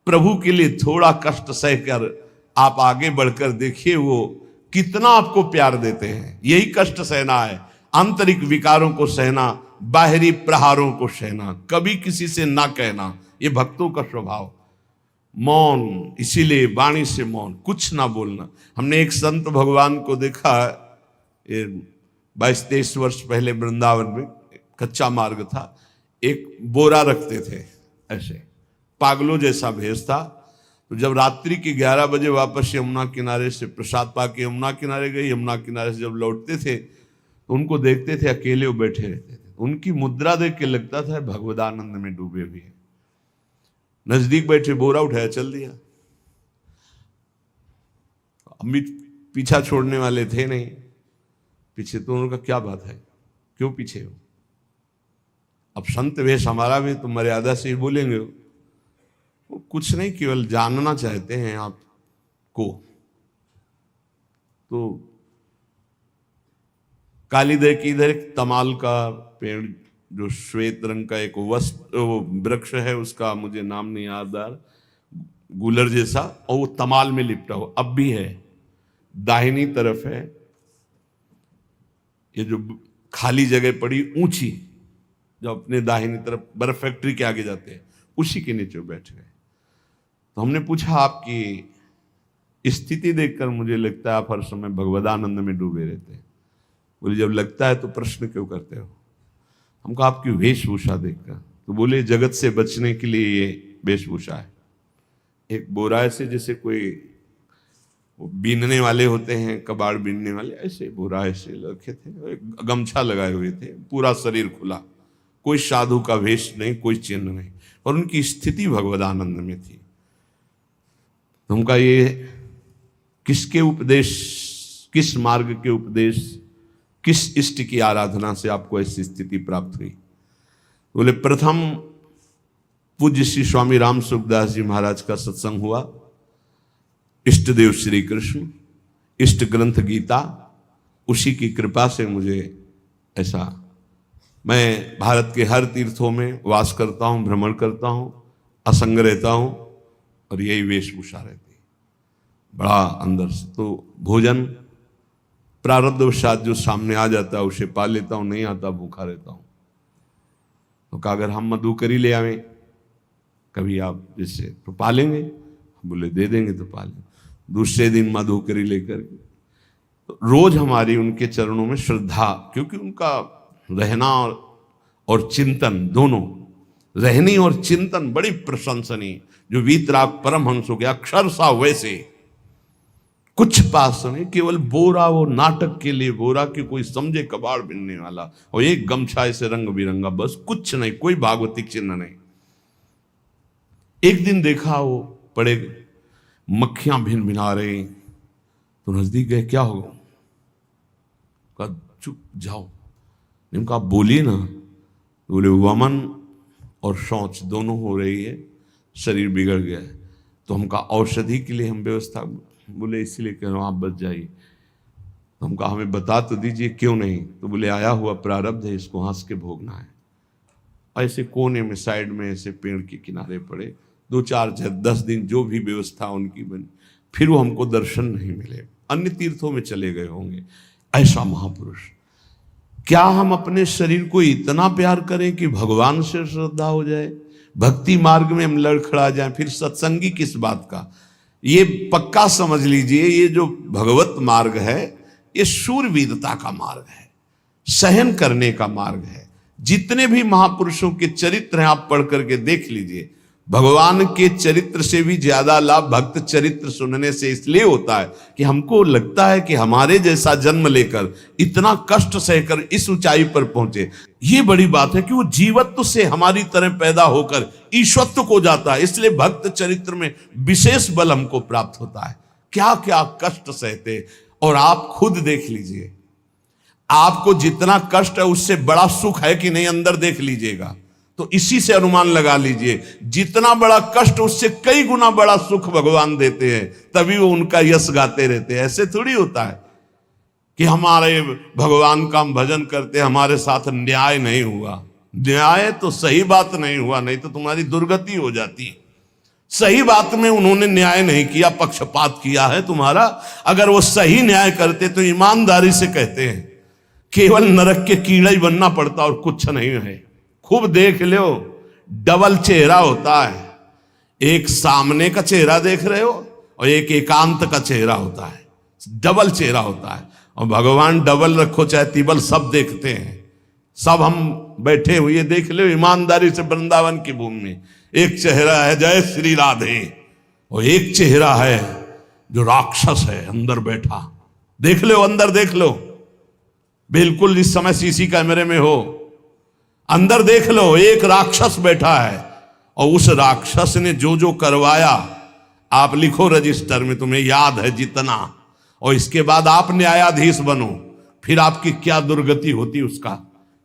प्रभु के लिए थोड़ा कष्ट सहकर आप आगे बढ़कर देखिए वो कितना आपको प्यार देते हैं। यही कष्ट सहना है, आंतरिक विकारों को सहना, बाहरी प्रहारों को सहना, कभी किसी से ना कहना, ये भक्तों का स्वभाव। मौन, इसीलिए वाणी से मौन, कुछ ना बोलना। हमने एक संत भगवान को देखा, 22-23 वर्ष पहले वृंदावन में कच्चा मार्ग था, एक बोरा रखते थे, ऐसे पागलों जैसा भेष था। तो जब रात्रि के 11 बजे वापस यमुना किनारे से प्रसाद पाके यमुना किनारे गए, यमुना किनारे से जब लौटते थे तो उनको देखते थे अकेले वो बैठे रहते थे। उनकी मुद्रा देख के लगता था भगवदानंद में डूबे हुए हैं। नजदीक बैठे, बोरा उठाया चल दिया। अम्मी पीछा छोड़ने वाले थे नहीं, पीछे तो उनका क्या बात है, क्यों पीछे हो? अब संत वेश हमारा भी तो मर्यादा से ही बोलेंगे, वो कुछ नहीं, केवल जानना चाहते हैं आपको। तो कालीदह की इधर एक तमाल का पेड़, जो श्वेत रंग का एक वृक्ष है, उसका मुझे नाम नहीं याद आ रहा, गुलर जैसा, और वो तमाल में लिपटा हो, अब भी है। दाहिनी तरफ है, ये जो खाली जगह पड़ी ऊंची, जो अपने दाहिनी तरफ बर्फ फैक्ट्री के आगे जाते हैं, उसी के नीचे बैठ गए। तो हमने पूछा, आपकी स्थिति देखकर मुझे लगता है आप हर समय भगवदानंद में डूबे रहते हैं। बोले, जब लगता है तो प्रश्न क्यों करते हो? हमको आपकी वेशभूषा देखकर। तो बोले, जगत से बचने के लिए ये वेशभूषा है। एक बोरा से, जैसे कोई बीनने वाले होते हैं, कबाड़ बीनने वाले, ऐसे बोरा ऐसे रखे थे, गमछा लगाए हुए थे, पूरा शरीर खुला, कोई साधु का वेश नहीं, कोई चिन्ह नहीं, और उनकी स्थिति भगवदानंद में थी। तो उनका ये किसके उपदेश, किस मार्ग के उपदेश, किस इष्ट की आराधना से आपको ऐसी स्थिति प्राप्त हुई? बोले, प्रथम पूज्य श्री स्वामी राम सुखदास जी महाराज का सत्संग हुआ, इष्ट देव श्री कृष्ण, इष्ट ग्रंथ गीता, उसी की कृपा से मुझे ऐसा, मैं भारत के हर तीर्थों में वास करता हूँ, भ्रमण करता हूँ, असंग रहता हूँ, और यही वेशभूषा रहती है बड़ा अंदर से। तो भोजन प्रारब्धवशात जो सामने आ जाता है उसे पा लेता हूँ, नहीं आता भूखा रहता हूँ। तो कहा, अगर हम मधुकरी ले आवें कभी आप जिससे, तो पालेंगे? बोले, दे देंगे तो पालेंगे। दूसरे दिन मधुकरी लेकर के, तो रोज हमारी उनके चरणों में श्रद्धा, क्योंकि उनका रहना और चिंतन दोनों, रहनी और चिंतन बड़ी प्रशंसनीय, जो वीतराग परमहंसों के अक्षर सा वैसे, कुछ पास नहीं, केवल बोरा, वो नाटक के लिए बोरा कि कोई समझे कबाड़ बिनने वाला, और एक गमछा ऐसे रंग बिरंगा, बस कुछ नहीं, कोई भागवतिक चिन्ह नहीं। एक दिन देखा वो पड़े मक्खियां भिन भिना रही, तो नजदीक गए, क्या होगा? कहा, चुप जाओ। इनका बोलिए ना। बोले, वमन और शौच दोनों हो रही है, शरीर बिगड़ गया है, तो हमका औषधि के लिए हम व्यवस्था, बोले इसलिए कह रहा हूँ आप बच जाइए। तो हम कहा, हमें बता तो दीजिए क्यों नहीं? तो बोले, आया हुआ प्रारब्ध है, इसको हंस के भोगना है। ऐसे कोने में, साइड में, ऐसे पेड़ के किनारे पड़े, 2-4-10 दिन जो भी व्यवस्था उनकी बनी, फिर वो हमको दर्शन नहीं मिले, अन्य तीर्थों में चले गए होंगे। ऐसा महापुरुष, क्या हम अपने शरीर को इतना प्यार करें कि भगवान से श्रद्धा हो जाए, भक्ति मार्ग में हम लड़खड़ा जाएं, फिर सत्संगी किस बात का? ये पक्का समझ लीजिए, ये जो भगवत मार्ग है, ये शूरवीरता का मार्ग है, सहन करने का मार्ग है। जितने भी महापुरुषों के चरित्र हैं आप पढ़ करके देख लीजिए, भगवान के चरित्र से भी ज्यादा लाभ भक्त चरित्र सुनने से इसलिए होता है कि हमको लगता है कि हमारे जैसा जन्म लेकर इतना कष्ट सहकर इस ऊंचाई पर पहुंचे, ये बड़ी बात है कि वो जीवत्व से हमारी तरह पैदा होकर ईश्वत्व को जाता है। इसलिए भक्त चरित्र में विशेष बल हमको प्राप्त होता है। क्या क्या कष्ट सहते, और आप खुद देख लीजिए, आपको जितना कष्ट है उससे बड़ा सुख है कि नहीं, अंदर देख लीजिएगा तो इसी से अनुमान लगा लीजिए, जितना बड़ा कष्ट उससे कई गुना बड़ा सुख भगवान देते हैं, तभी वो उनका यश गाते रहते हैं। ऐसे थोड़ी होता है कि हमारे भगवान का हम भजन करते, हमारे साथ न्याय नहीं हुआ। न्याय तो सही बात नहीं हुआ, नहीं तो तुम्हारी दुर्गति हो जाती। सही बात में उन्होंने न्याय नहीं किया, पक्षपात किया है तुम्हारा। अगर वो सही न्याय करते तो ईमानदारी से कहते हैं, केवल नरक के कीड़ा ही बनना पड़ता और कुछ नहीं है। खूब देख लो, डबल चेहरा होता है, एक सामने का चेहरा देख रहे हो और एक एकांत का चेहरा होता है, डबल चेहरा होता है। और भगवान डबल रखो चाहे तिबल, सब देखते हैं। सब हम बैठे हुए देख लो ईमानदारी से वृंदावन की भूमि में, एक चेहरा है जय श्री राधे, और एक चेहरा है जो राक्षस है अंदर बैठा। देख लो, अंदर देख लो, बिल्कुल इस समय सीसी कैमरे में हो, अंदर देख लो, एक राक्षस बैठा है और उस राक्षस ने जो जो करवाया, आप लिखो रजिस्टर में, तुम्हें याद है जितना, और इसके बाद आप न्यायाधीश बनो, फिर आपकी क्या दुर्गति होती उसका।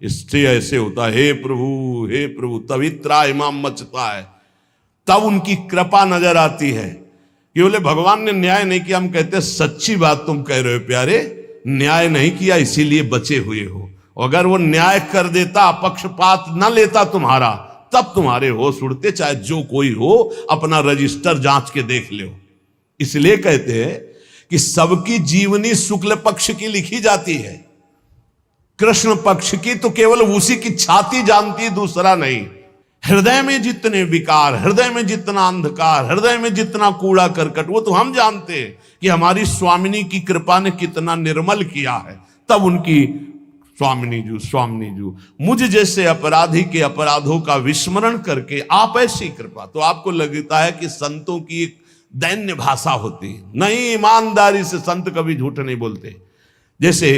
इससे ऐसे होता है, हे प्रभु, तब इतना इमाम मचता है, तब उनकी कृपा नजर आती है कि बोले भगवान ने न्याय नहीं किया। हम कहते सच्ची बात तुम कह रहे हो प्यारे, न्याय नहीं किया इसीलिए बचे हुए हो। अगर वो न्याय कर देता, पक्षपात न लेता तुम्हारा, तब तुम्हारे होश उड़ते, चाहे जो कोई हो, अपना रजिस्टर जांच के देख लो। इसलिए कहते हैं कि सबकी जीवनी शुक्ल पक्ष की लिखी जाती है, कृष्ण पक्ष की तो केवल उसी की छाती जानती, दूसरा नहीं। हृदय में जितने विकार, हृदय में जितना अंधकार, हृदय में जितना कूड़ा करकट, वो तो हम जानते हैं कि हमारी स्वामिनी की कृपा ने कितना निर्मल किया है। तब उनकी स्वामिनी जू मुझ जैसे अपराधी के अपराधों का विस्मरण करके आप ऐसी कृपा, तो आपको लगता है कि संतों की एक दैन्य भाषा होती है। नहीं, ईमानदारी से संत कभी झूठ नहीं बोलते। जैसे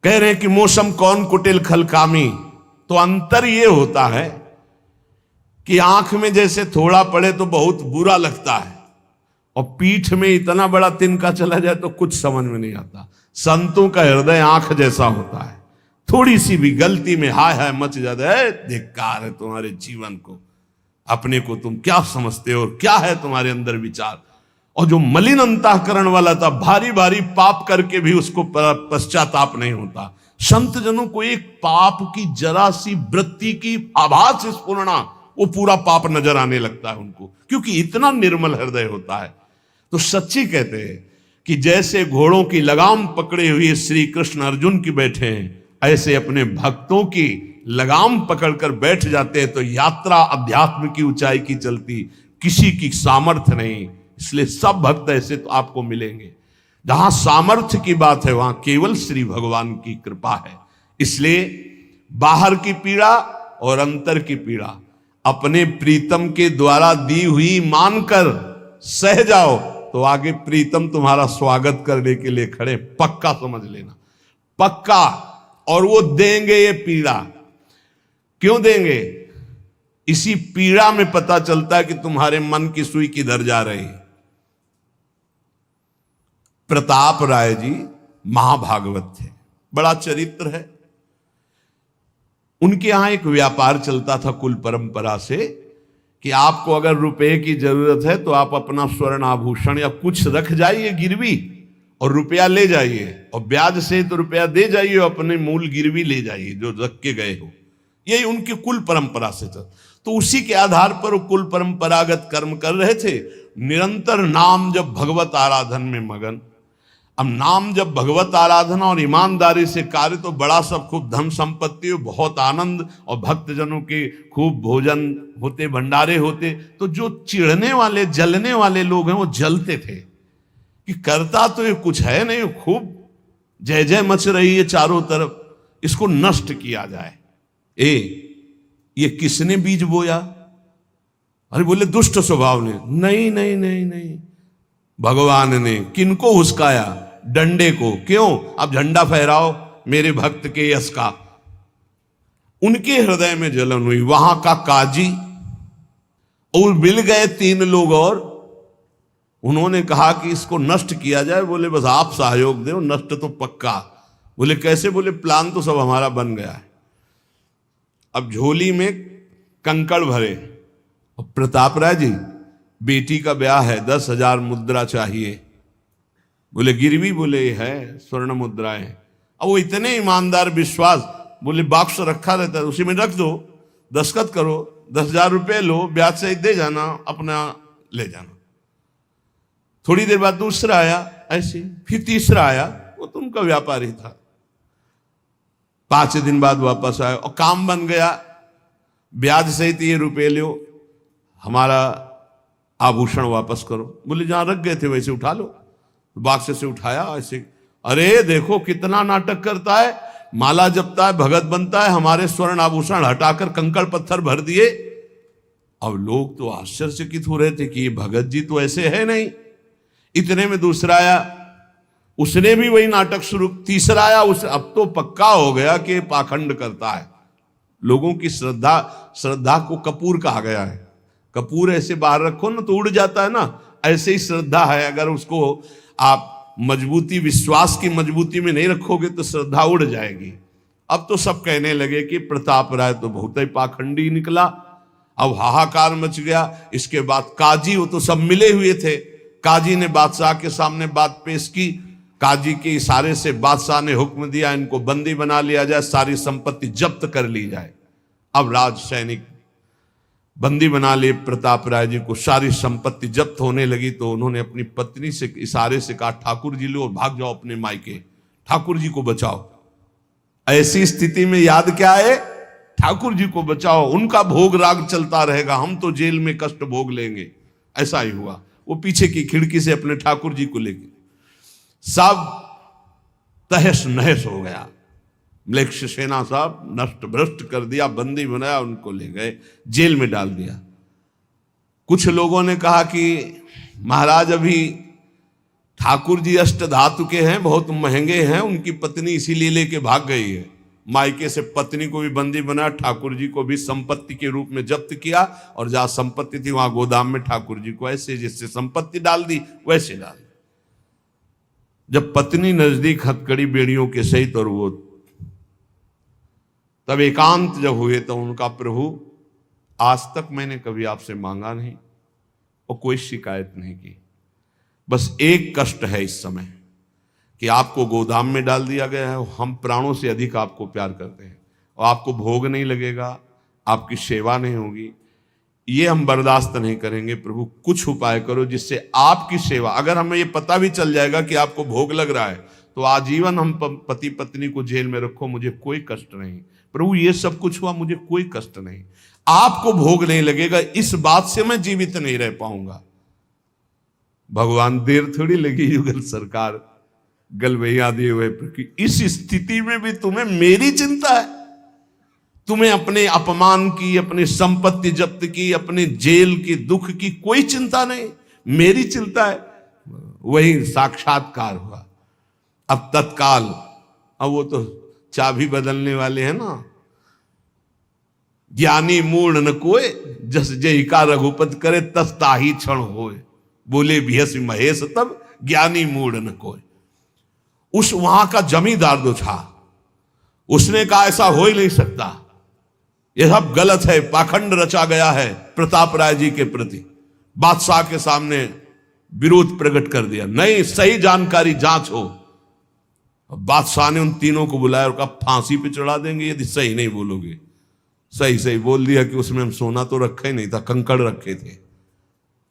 कह रहे हैं कि मौसम कौन कुटिल खलकामी, तो अंतर ये होता है कि आंख में जैसे थोड़ा पड़े तो बहुत बुरा लगता है, और पीठ में इतना बड़ा तिनका चला जाए तो कुछ समझ में नहीं आता। संतों का हृदय आंख जैसा होता है, थोड़ी सी भी गलती में हाय हाय मच जाता है। धिक्कार है तुम्हारे जीवन को, अपने को तुम क्या समझते हो, क्या है तुम्हारे अंदर विचार। और जो मलिन अंतःकरण वाला था, भारी भारी पाप करके भी उसको पश्चाताप नहीं होता। संत जनों को एक पाप की जरा सी वृत्ति की आभास स्फुरना, वो पूरा पाप नजर आने लगता है उनको, क्योंकि इतना निर्मल हृदय होता है। तो सच्ची कहते हैं कि जैसे घोड़ों की लगाम पकड़े हुए श्री कृष्ण अर्जुन की बैठे हैं, ऐसे अपने भक्तों की लगाम पकड़कर बैठ जाते हैं, तो यात्रा अध्यात्म की ऊंचाई की चलती, किसी की सामर्थ्य नहीं। इसलिए सब भक्त ऐसे तो आपको मिलेंगे। जहां सामर्थ्य की बात है वहां केवल श्री भगवान की कृपा है। इसलिए बाहर की पीड़ा और अंतर की पीड़ा अपने प्रीतम के द्वारा दी हुई मानकर सह जाओ, तो आगे प्रीतम तुम्हारा स्वागत करने के लिए खड़े, पक्का समझ लेना, पक्का। और वो देंगे ये पीड़ा। क्यों देंगे? इसी पीड़ा में पता चलता है कि तुम्हारे मन की सुई किधर जा रही। प्रताप राय जी महाभागवत थे, बड़ा चरित्र है। उनके यहां एक व्यापार चलता था कुल परंपरा से कि आपको अगर रुपए की जरूरत है तो आप अपना स्वर्ण आभूषण या कुछ रख जाइए गिरवी, और रुपया ले जाइए, और ब्याज से तो रुपया दे जाइए, अपने मूल गिरवी ले जाइए जो रख के गए हो। यही उनकी कुल परंपरा से था। तो उसी के आधार पर वो कुल परंपरागत कर्म कर रहे थे। निरंतर नाम जब भगवत आराधन में मगन। अब नाम जब भगवत आराधना और ईमानदारी से कार्य, तो बड़ा सब खूब धन संपत्ति, बहुत आनंद, और भक्तजनों के खूब भोजन होते, भंडारे होते। तो जो चिढ़ने वाले जलने वाले लोग हैं वो जलते थे कि करता तो ये कुछ है नहीं, खूब जय जय मच रही है चारों तरफ, इसको नष्ट किया जाए। ये किसने बीज बोया? अरे बोले दुष्ट स्वभाव ने। नहीं नहीं नहीं नहीं, भगवान ने। किनको हुस्काया? डंडे को। क्यों? अब झंडा फहराओ मेरे भक्त के यश का। उनके हृदय में जलन हुई। वहां का काजी और मिल गए 3 लोग, और उन्होंने कहा कि इसको नष्ट किया जाए। बोले बस आप सहयोग दो, नष्ट तो पक्का। बोले कैसे? बोले प्लान तो सब हमारा बन गया है। अब झोली में कंकड़ भरे, और प्रताप राय जी बेटी का ब्याह है, 10,000 मुद्रा चाहिए। बोले गिरवी? बोले है स्वर्ण मुद्राएं। अब वो इतने ईमानदार विश्वास, बोले बॉक्स रखा रहता है उसी में रख दो, दस्तखत करो, 10,000 रुपये लो, ब्याज सहित दे जाना, अपना ले जाना। थोड़ी देर बाद दूसरा आया ऐसे, फिर तीसरा आया, वो तो उनका व्यापारी था। 5 दिन बाद वापस आया और काम बन गया, ब्याज सहित ये रुपये लो, हमारा आभूषण वापस करो। बोले जहां रख गए थे वैसे उठा लो। बाक्स से उठाया ऐसे। अरे देखो कितना नाटक करता है, माला जपता है, भगत बनता है, हमारे स्वर्ण आभूषण हटाकर कंकड़ पत्थर भर दिए। अब लोग तो आश्चर्यचकित हो रहे थे कि ये भगत जी तो ऐसे है नहीं। इतने में दूसरा आया, उसने भी वही नाटक शुरू। तीसरा आया, उस अब तो पक्का हो गया कि पाखंड करता है। लोगों की श्रद्धा को कपूर कहा गया है। कपूर ऐसे बाहर रखो ना तो उड़ जाता है ना, ऐसे ही श्रद्धा है। अगर उसको आप मजबूती, विश्वास की मजबूती में नहीं रखोगे तो श्रद्धा उड़ जाएगी। अब तो सब कहने लगे कि प्रताप राय तो बहुत ही पाखंडी निकला। अब हाहाकार मच गया। इसके बाद काजी, वो तो सब मिले हुए थे, काजी ने बादशाह के सामने बात पेश की। काजी के इशारे से बादशाह ने हुक्म दिया इनको बंदी बना लिया जाए, सारी संपत्ति जब्त कर ली जाए। अब राज सैनिक बंदी बना लिए प्रताप राय जी को, सारी संपत्ति जब्त होने लगी। तो उन्होंने अपनी पत्नी से इशारे से कहा, ठाकुर जी लो और भाग जाओ अपने मायके, ठाकुर जी को बचाओ। ऐसी स्थिति में याद क्या है? ठाकुर जी को बचाओ, उनका भोग राग चलता रहेगा, हम तो जेल में कष्ट भोग लेंगे। ऐसा ही हुआ। वो पीछे की खिड़की से अपने ठाकुर जी को लेके सब तहस नहस हो गया। म्लेच्छ सेना साहब नष्ट भ्रष्ट कर दिया, बंदी बनाया, उनको ले गए, जेल में डाल दिया। कुछ लोगों ने कहा कि महाराज अभी ठाकुर जी अष्ट धातु के हैं, बहुत महंगे हैं, उनकी पत्नी इसीलिए लेके भाग गई है। मायके से पत्नी को भी बंदी बनाया, ठाकुर जी को भी संपत्ति के रूप में जब्त किया, और जहां संपत्ति थी वहां गोदाम में ठाकुर जी को ऐसे जैसे संपत्ति डाल दी वैसे डाल दी। जब पत्नी नजदीक हथकड़ी बेड़ियों के सहित और वो तब एकांत जब हुए तो उनका, प्रभु आज तक मैंने कभी आपसे मांगा नहीं और कोई शिकायत नहीं की, बस एक कष्ट है इस समय कि आपको गोदाम में डाल दिया गया है। हम प्राणों से अधिक आपको प्यार करते हैं और आपको भोग नहीं लगेगा, आपकी सेवा नहीं होगी, ये हम बर्दाश्त नहीं करेंगे। प्रभु कुछ उपाय करो जिससे आपकी सेवा, अगर हमें ये पता भी चल जाएगा कि आपको भोग लग रहा है तो आजीवन हम पति पत्नी को जेल में रखो, मुझे कोई कष्ट नहीं। प्रभु ये सब कुछ हुआ, मुझे कोई कष्ट नहीं, आपको भोग नहीं लगेगा, इस बात से मैं जीवित नहीं रह पाऊंगा। भगवान देर थोड़ी लगी युगल सरकार गलवैया दिए हुए, इस स्थिति में भी तुम्हें मेरी चिंता है? तुम्हें अपने अपमान की, अपनी संपत्ति जब्त की, अपने जेल की दुख की कोई चिंता नहीं, मेरी चिंता है। वही साक्षात्कार हुआ। अब तत्काल, अब वो तो चाबी बदलने वाले हैं ना, ज्ञानी मूढ़ न कोय, जस जय का रघुपत करे तस ताही क्षण होए, बोले भियस महेश तब ज्ञानी मूढ़ न कोय। उस वहां का जमींदार जो था उसने कहा ऐसा हो ही नहीं सकता, यह सब गलत है, पाखंड रचा गया है प्रताप राय जी के प्रति। बादशाह के सामने विरोध प्रकट कर दिया, नहीं सही जानकारी जांच हो। बादशाह ने उन तीनों को बुलाया और कहा फांसी पे चढ़ा देंगे यदि सही नहीं बोलोगे। सही सही बोल दिया कि उसमें हम सोना तो रखा ही नहीं था, कंकड़ रखे थे।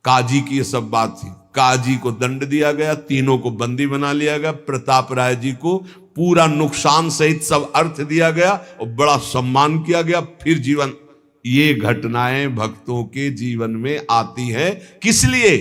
काजी की ये सब बात थी। काजी को दंड दिया गया, तीनों को बंदी बना लिया गया, प्रताप राय जी को पूरा नुकसान सहित सब अर्थ दिया गया और बड़ा सम्मान किया गया। फिर जीवन, ये घटनाएं भक्तों के जीवन में आती है किस लिए?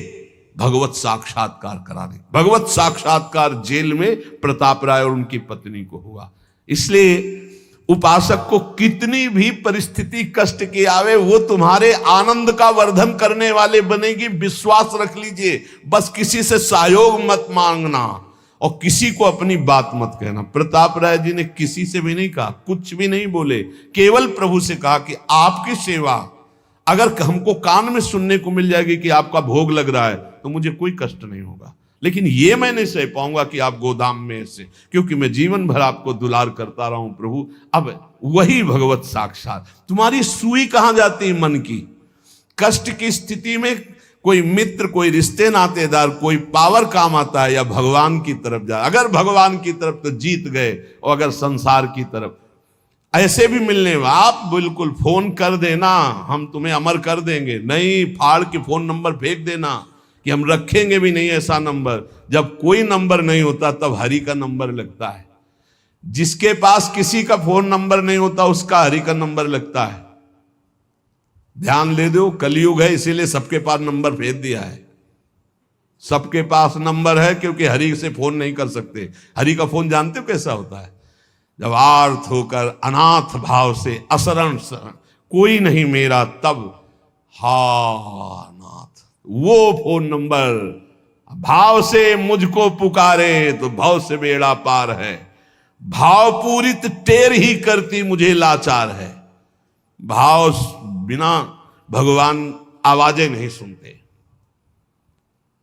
भगवत साक्षात्कार कराने। भगवत साक्षात्कार जेल में प्रताप राय और उनकी पत्नी को हुआ। इसलिए उपासक को कितनी भी परिस्थिति कष्ट की आवे, वो तुम्हारे आनंद का वर्धन करने वाले बनेगी, विश्वास रख लीजिए। बस किसी से सहयोग मत मांगना और किसी को अपनी बात मत कहना। प्रताप राय जी ने किसी से भी नहीं कहा, कुछ भी नहीं बोले, केवल प्रभु से कहा कि आपकी सेवा अगर हमको कान में सुनने को मिल जाएगी कि आपका भोग लग रहा है तो मुझे कोई कष्ट नहीं होगा, लेकिन ये मैं नहीं सह पाऊंगा कि आप गोदाम में ऐसे, क्योंकि मैं जीवन भर आपको दुलार करता रहा हूं प्रभु। अब वही भगवत साक्षात। तुम्हारी सुई कहां जाती है मन की? कष्ट की स्थिति में कोई मित्र, कोई रिश्ते नातेदार, कोई पावर काम आता है या भगवान की तरफ जा? अगर भगवान की तरफ तो जीत गए, और अगर संसार की तरफ ऐसे भी मिलने, आप बिल्कुल फोन कर देना, हम तुम्हें अमर कर देंगे, नहीं फाड़ के फोन नंबर फेंक देना कि हम रखेंगे भी नहीं ऐसा नंबर। जब कोई नंबर नहीं होता तब हरि का नंबर लगता है। जिसके पास किसी का फोन नंबर नहीं होता उसका हरि का नंबर लगता है। ध्यान दे दो, कलयुग है इसीलिए सबके पास नंबर भेज दिया है। सबके पास नंबर है क्योंकि हरि से फोन नहीं कर सकते। हरि का फोन जानते हो कैसा होता है? जब आर्थ होकर अनाथ भाव से असरण कोई नहीं मेरा, तब हा नाथ, वो फोन नंबर भाव से मुझको पुकारे तो भाव से बेड़ा पार है, भाव पूरित टेर ही करती मुझे लाचार है। भाव बिना भगवान आवाजें नहीं सुनते,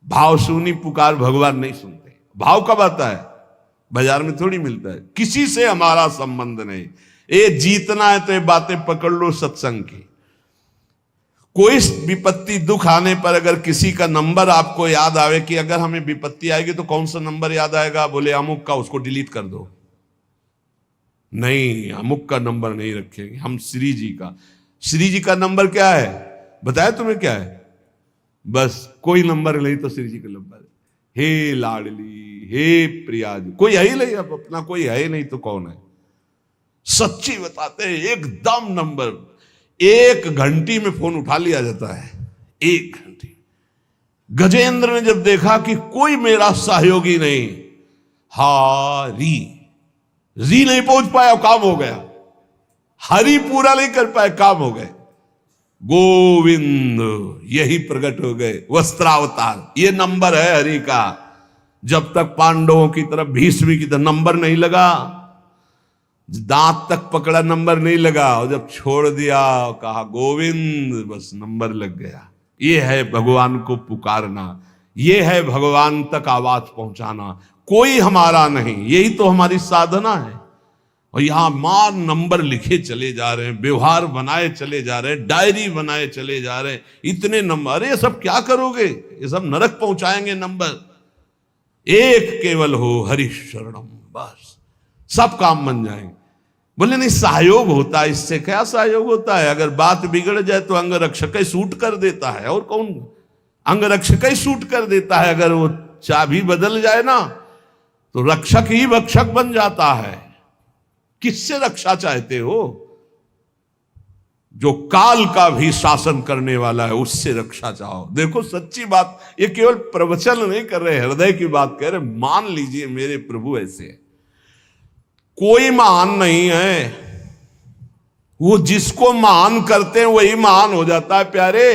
भाव सुनी पुकार भगवान नहीं सुनते। भाव कब आता है? बाजार में थोड़ी मिलता है। किसी से हमारा संबंध नहीं। ये जीतना है तो ये बातें पकड़ लो सत्संग की। कोई विपत्ति दुख आने पर अगर किसी का नंबर आपको याद आवे कि अगर हमें विपत्ति आएगी तो कौन सा नंबर याद आएगा? बोले अमुक का, उसको डिलीट कर दो। नहीं, अमुक का नंबर नहीं रखेंगे हम, श्री जी का। श्री जी का नंबर क्या है बताया तुम्हें? क्या है? बस कोई नंबर नहीं तो श्री जी का नंबर है। हे लाडली, हे प्रिया जी, कोई है ही नहीं। अब अपना कोई है ही नहीं तो कौन है? सच्ची बताते हैं, एकदम नंबर। 1 घंटी में फोन उठा लिया जाता है, 1 घंटी। गजेंद्र ने जब देखा कि कोई मेरा सहयोगी नहीं, हारी री नहीं पहुंच पाया, काम हो गया। हरि पूरा नहीं कर पाए, काम हो गए। गोविंद यही प्रकट हो गए, वस्त्रावतार। ये नंबर है हरि का। जब तक पांडवों की तरफ, भीष्म की तरफ नंबर नहीं लगा, दांत तक पकड़ा, नंबर नहीं लगा, और जब छोड़ दिया कहा गोविंद, बस नंबर लग गया। ये है भगवान को पुकारना, ये है भगवान तक आवाज पहुंचाना। कोई हमारा नहीं, यही तो हमारी साधना है। और यहां मां नंबर लिखे चले जा रहे हैं, व्यवहार बनाए चले जा रहे हैं, डायरी बनाए चले जा रहे हैं, इतने नंबर। अरे ये सब क्या करोगे? ये सब नरक पहुंचाएंगे नंबर। एक केवल हो हरि शरणम, बस सब काम बन जाएंगे। बोले नहीं, सहयोग होता है। इससे क्या सहयोग होता है? अगर बात बिगड़ जाए तो अंग रक्षक ही सूट कर देता है। और कौन? अंग रक्षक ही सूट कर देता है। अगर वो चाबी बदल जाए ना तो रक्षक ही भक्षक बन जाता है। किससे रक्षा चाहते हो? जो काल का भी शासन करने वाला है, उससे रक्षा चाहो। देखो सच्ची बात, ये केवल प्रवचन नहीं कर रहे, हृदय की बात कह रहे। मान लीजिए मेरे प्रभु ऐसे है, कोई महान नहीं है। वो जिसको महान करते हैं वही महान हो जाता है प्यारे।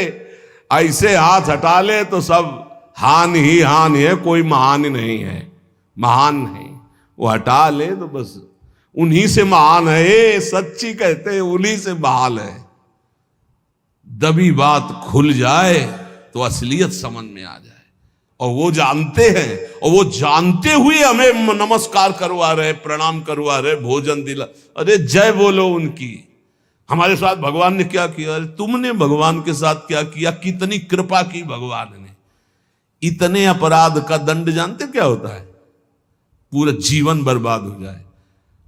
ऐसे हाथ हटा ले तो सब हान ही हान है, कोई महान ही नहीं है। महान नहीं, वो हटा ले तो बस उन्हीं से महान है। सच्ची कहते हैं, उन्हीं से बहाल है। दबी बात खुल जाए तो असलियत समझ में आ जाए। और वो जानते हैं, और वो जानते हुए हमें नमस्कार करवा रहे, प्रणाम करवा रहे, भोजन दिला। अरे जय बोलो उनकी। हमारे साथ भगवान ने क्या किया? अरे तुमने भगवान के साथ क्या किया? कितनी कृपा की भगवान ने। इतने अपराध का दंड जानते क्या होता है? पूरा जीवन बर्बाद हो जाए।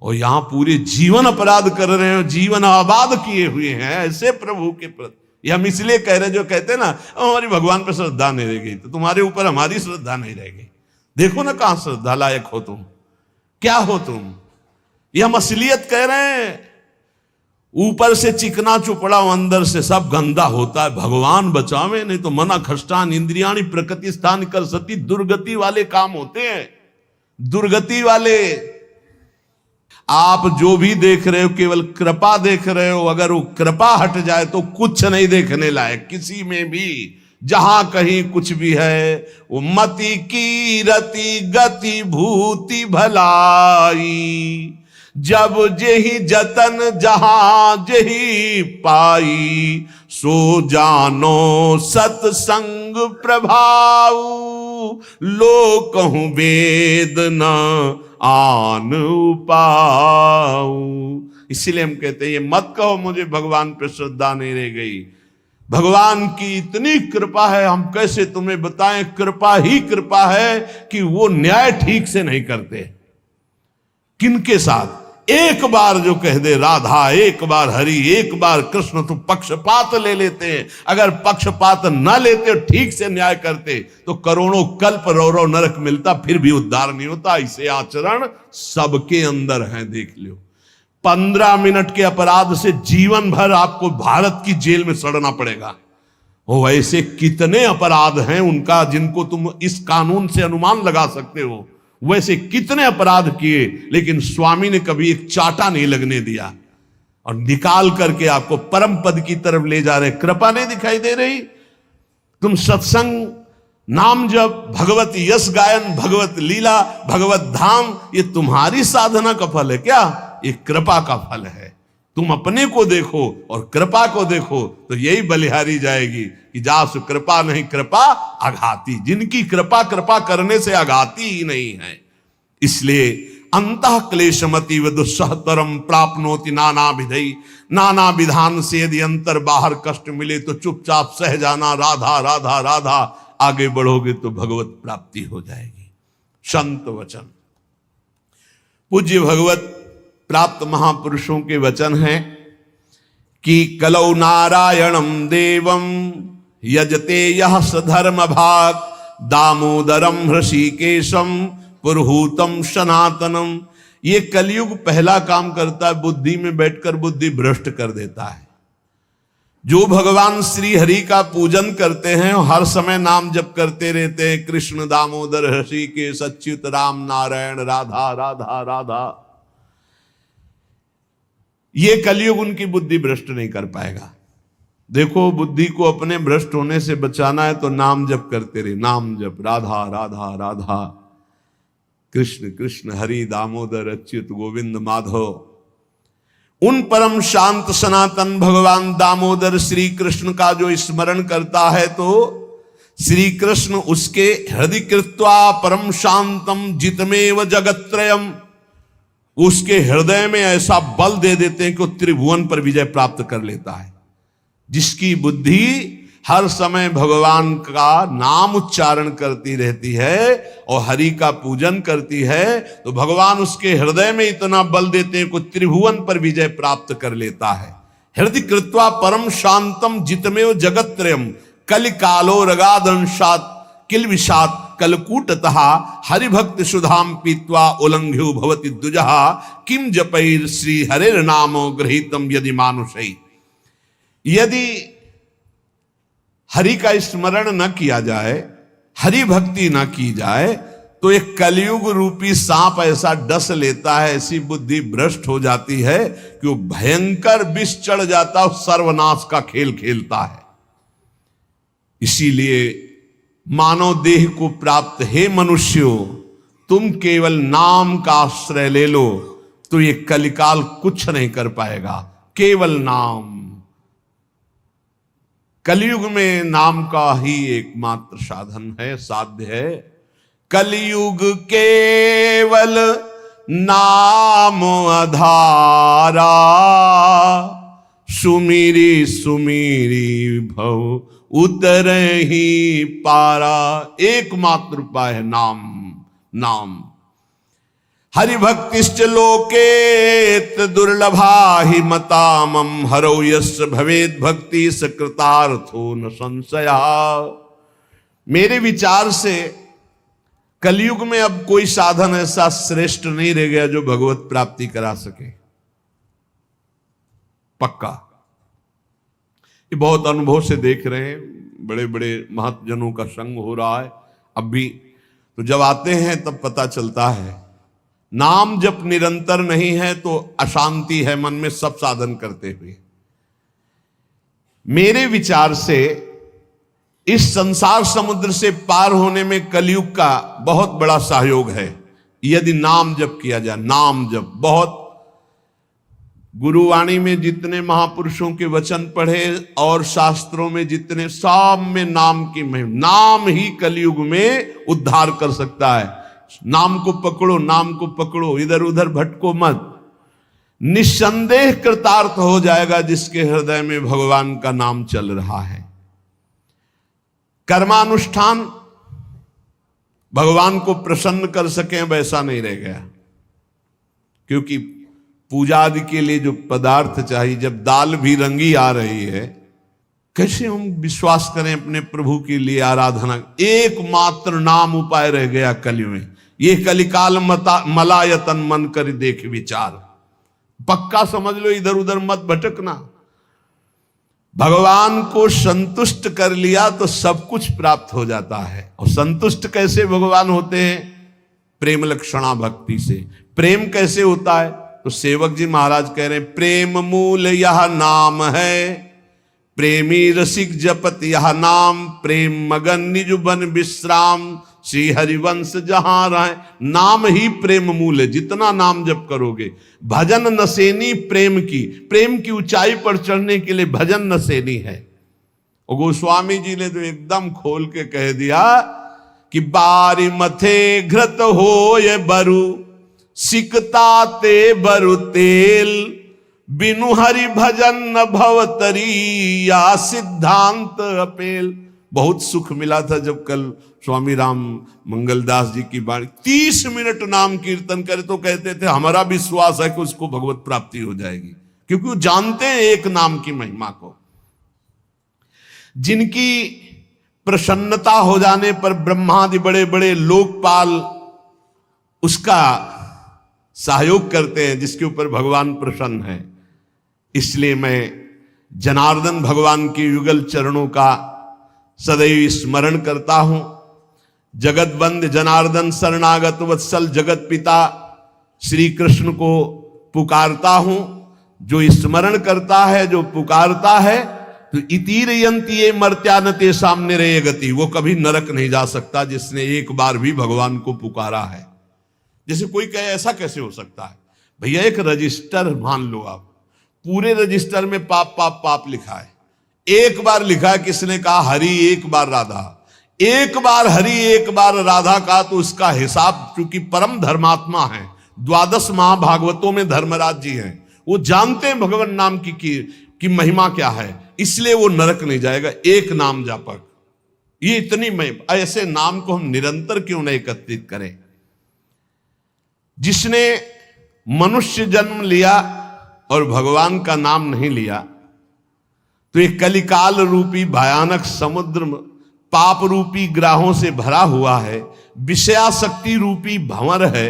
और यहां पूरे जीवन अपराध कर रहे हैं, जीवन आबाद किए हुए हैं ऐसे प्रभु के प्रति। ये हम इसलिए कह रहे, जो कहते हैं ना हमारी भगवान पर श्रद्धा नहीं रह गई, तो तुम्हारे ऊपर हमारी श्रद्धा नहीं रह गई। देखो ना कहां श्रद्धा लायक हो तुम, क्या हो तुम। ये हम असलियत कह रहे हैं। ऊपर से चिकना चुपड़ा, अंदर से सब गंदा होता है। भगवान बचावे, नहीं तो मना खष्टान इंद्रियाणी प्रकृति स्थान कर सती। दुर्गति वाले काम होते हैं, दुर्गति वाले। आप जो भी देख रहे हो केवल कृपा देख रहे हो। अगर वो कृपा हट जाए तो कुछ नहीं देखने लायक किसी में भी। जहां कहीं कुछ भी है वो मति की रति गति भूति भलाई। जब जेहि जतन जहां जेहि पाई। सो जानो सत्संग प्रभाव। लोक कहूं वेद न आन उपाऊ। इसीलिए हम कहते हैं ये मत कहो मुझे भगवान पे श्रद्धा नहीं रह गई। भगवान की इतनी कृपा है, हम कैसे तुम्हें बताएं। कृपा ही कृपा है कि वो न्याय ठीक से नहीं करते। किनके साथ? एक बार जो कह दे राधा, एक बार हरि, एक बार कृष्ण, तो पक्षपात ले लेते हैं। अगर पक्षपात न लेते, ठीक से न्याय करते, तो करोड़ों कल्प रो नरक मिलता, फिर भी उद्धार नहीं होता। इसे आचरण सबके अंदर है, देख लो। 15 मिनट के अपराध से जीवन भर आपको भारत की जेल में सड़ना पड़ेगा। वो ऐसे कितने अपराध हैं उनका, जिनको तुम इस कानून से अनुमान लगा सकते हो। वैसे कितने अपराध किए, लेकिन स्वामी ने कभी एक चाटा नहीं लगने दिया, और निकाल करके आपको परम पद की तरफ ले जा रहे। कृपा नहीं दिखाई दे रही? तुम सत्संग, नाम जप, भगवत यश गायन, भगवत लीला, भगवत धाम, ये तुम्हारी साधना का फल है क्या? ये कृपा का फल है। तुम अपने को देखो और कृपा को देखो, तो यही बलिहारी जाएगी कि जासु कृपा नहीं कृपा आघाती। जिनकी कृपा कृपा करने से आघाती ही नहीं है। इसलिए अंतः क्लेशमति व दुस्सहतरम प्राप्नोति नाना विधि, नाना विधान से यदि अंतर बाहर कष्ट मिले तो चुपचाप सह जाना, राधा राधा राधा, आगे बढ़ोगे तो भगवत प्राप्ति हो जाएगी। संत वचन, पूज्य भगवत प्राप्त महापुरुषों के वचन हैं कि कलौ नारायणम देवम यजते यह सधर्म भाग, दामोदरम हृषिकेशम पुरहूतम सनातनम। ये कलयुग पहला काम करता है, बुद्धि में बैठकर बुद्धि भ्रष्ट कर देता है। जो भगवान श्री हरि का पूजन करते हैं, हर समय नाम जप करते रहते हैं, कृष्ण दामोदर हृषिकेश अच्युत राम नारायण राधा राधा राधा, ये कलयुग उनकी बुद्धि भ्रष्ट नहीं कर पाएगा। देखो, बुद्धि को अपने भ्रष्ट होने से बचाना है तो नाम जप करते रहे, नाम जप, राधा राधा राधा, कृष्ण कृष्ण हरि दामोदर अच्युत गोविंद माधव। उन परम शांत सनातन भगवान दामोदर श्री कृष्ण का जो स्मरण करता है तो श्री कृष्ण उसके हृदय कृत्वा परम शांतम जितमेव जगत्त्रयम, उसके हृदय में ऐसा बल दे देते हैं कि वो त्रिभुवन पर विजय प्राप्त कर लेता है। जिसकी बुद्धि हर समय भगवान का नाम उच्चारण करती रहती है और हरि का पूजन करती है, तो भगवान उसके हृदय में इतना बल देते हैं कि त्रिभुवन पर विजय प्राप्त कर लेता है। हृदय कृत्वा परम शांतम जितमेव जगत्त्रयम कलि कालो रगादंशात किल विषात कलकूटतः हरिभक्त सुधाम पीत्वा उल्लंघ्यो भवति द्विजः किम जपैर श्री हरेर नामो गृहीतम यदि मानुषै। यदि हरि का स्मरण न किया जाए, हरि भक्ति न की जाए, तो एक कलयुग रूपी सांप ऐसा डस लेता है, ऐसी बुद्धि भ्रष्ट हो जाती है कि वो भयंकर विष चढ़ जाता, सर्वनाश का खेल खेलता है। इसीलिए मानव देह को प्राप्त हे मनुष्यों, तुम केवल नाम का आश्रय ले लो तो ये कलिकाल कुछ नहीं कर पाएगा। केवल नाम, कलयुग में नाम का ही एकमात्र साधन है, साध्य है। कलयुग केवल नाम आधारा, सुमिरी सुमिरी भव उतर ही पारा। एकमात्र उपाय है नाम, नाम। हरिभक्तिश्च लोकेत दुर्लभा ही मतामम, हरौ यस्य भवेद भक्ति सकृतार्थो न संशया। मेरे विचार से कलयुग में अब कोई साधन ऐसा श्रेष्ठ नहीं रह गया जो भगवत प्राप्ति करा सके। पक्का, ये बहुत अनुभव से देख रहे हैं, बड़े बड़े महत्जनों का संग हो रहा है अब भी। तो जब आते हैं तब पता चलता है नाम जब निरंतर नहीं है तो अशांति है मन में, सब साधन करते हुए। मेरे विचार से इस संसार समुद्र से पार होने में कलयुग का बहुत बड़ा सहयोग है यदि नाम जप किया जाए। नाम जप बहुत, गुरुवाणी में जितने महापुरुषों के वचन पढ़े और शास्त्रों में जितने, सब में नाम की महिमा। नाम ही कलयुग में उद्धार कर सकता है। नाम को पकड़ो, नाम को पकड़ो, इधर उधर भटको मत। निस्संदेह कृतार्थ हो जाएगा जिसके हृदय में भगवान का नाम चल रहा है। कर्मानुष्ठान भगवान को प्रसन्न कर सके वैसा नहीं रह गया, क्योंकि पूजा आदि के लिए जो पदार्थ चाहिए, जब दाल भी रंगी आ रही है, कैसे हम विश्वास करें अपने प्रभु के लिए आराधना। एकमात्र नाम उपाय रह गया कलयुग में। ये कलिकाल मलायतन मन कर देख विचार, पक्का समझ लो, इधर उधर मत भटकना। भगवान को संतुष्ट कर लिया तो सब कुछ प्राप्त हो जाता है। और संतुष्ट कैसे भगवान होते हैं? प्रेम लक्षणा भक्ति से। प्रेम कैसे होता है? तो सेवक जी महाराज कह रहे हैं, प्रेम मूल यह नाम है, प्रेमी रसिक जपत यह नाम, प्रेम मगन निज बन विश्राम, श्री हरिवंश जहां राय। नाम ही प्रेम मूल है, जितना नाम जप करोगे। भजन नसेनी प्रेम की ऊंचाई पर चढ़ने के लिए भजन नसेनी है। और गोस्वामी जी ने तो एकदम खोल के कह दिया कि बारी मथे घृत हो ये बरु, सिकता ते बरु तेल, बिनु हरि भजन न भवतरी, या सिद्धांत अपेल। बहुत सुख मिला था जब कल स्वामी राम मंगलदास जी की बाणी 30 मिनट नाम कीर्तन करे तो कहते थे हमारा विश्वास है कि उसको भगवत प्राप्ति हो जाएगी, क्योंकि वो जानते हैं एक नाम की महिमा को। जिनकी प्रसन्नता हो जाने पर ब्रह्मादि बड़े बड़े लोकपाल उसका सहयोग करते हैं, जिसके ऊपर भगवान प्रसन्न है। इसलिए मैं जनार्दन भगवान के युगल चरणों का सदैव स्मरण करता हूं। जगत बंद जनार्दन शरणागत वत्सल जगत पिता श्री कृष्ण को पुकारता हूं। जो स्मरण करता है, जो पुकारता है, तो इतीरयंती ये मर्त्यानते सामने रहे गति, वो कभी नरक नहीं जा सकता जिसने एक बार भी भगवान को पुकारा है। जैसे कोई कहे ऐसा कैसे हो सकता है? भैया एक रजिस्टर मान लो आप, पूरे रजिस्टर में पाप पाप पाप लिखा है। एक बार लिखा है, किसने कहा हरि एक बार राधा, एक बार हरि एक बार राधा का, तो उसका हिसाब, चूंकि परम धर्मात्मा है, 12 महाभागवतों में धर्मराज जी हैं, वो जानते हैं भगवान नाम की महिमा क्या है, इसलिए वो नरक नहीं जाएगा। एक नाम जापक, ये इतनी महिमा, ऐसे नाम को हम निरंतर क्यों नहीं एकत्रित करें? जिसने मनुष्य जन्म लिया और भगवान का नाम नहीं लिया, तो ये कलिकाल रूपी भयानक समुद्र पाप रूपी ग्राहों से भरा हुआ है, विषयाशक्ति रूपी भंवर है,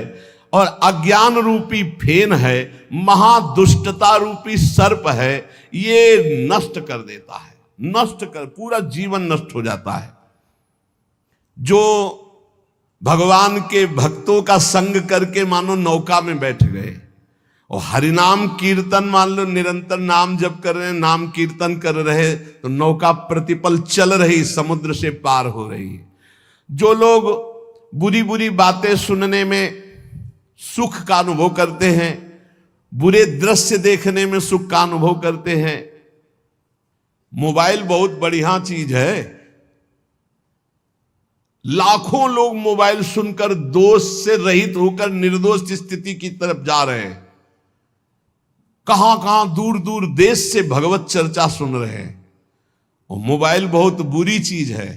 और अज्ञान रूपी फेन है, महादुष्टता रूपी सर्प है। ये नष्ट कर देता है, नष्ट कर, पूरा जीवन नष्ट हो जाता है। जो भगवान के भक्तों का संग करके मानो नौका में बैठ गए और हरिनाम कीर्तन, मान लो निरंतर नाम जप कर रहे हैं, नाम कीर्तन कर रहे, तो नौका प्रतिपल चल रही, समुद्र से पार हो रही है। जो लोग बुरी बुरी बातें सुनने में सुख का अनुभव करते हैं, बुरे दृश्य देखने में सुख का अनुभव करते हैं। मोबाइल बहुत बढ़िया चीज है, लाखों लोग मोबाइल सुनकर दोष से रहित होकर निर्दोष स्थिति की तरफ जा रहे हैं। कहां कहां दूर दूर देश से भगवत चर्चा सुन रहे हैं। और मोबाइल बहुत बुरी चीज है।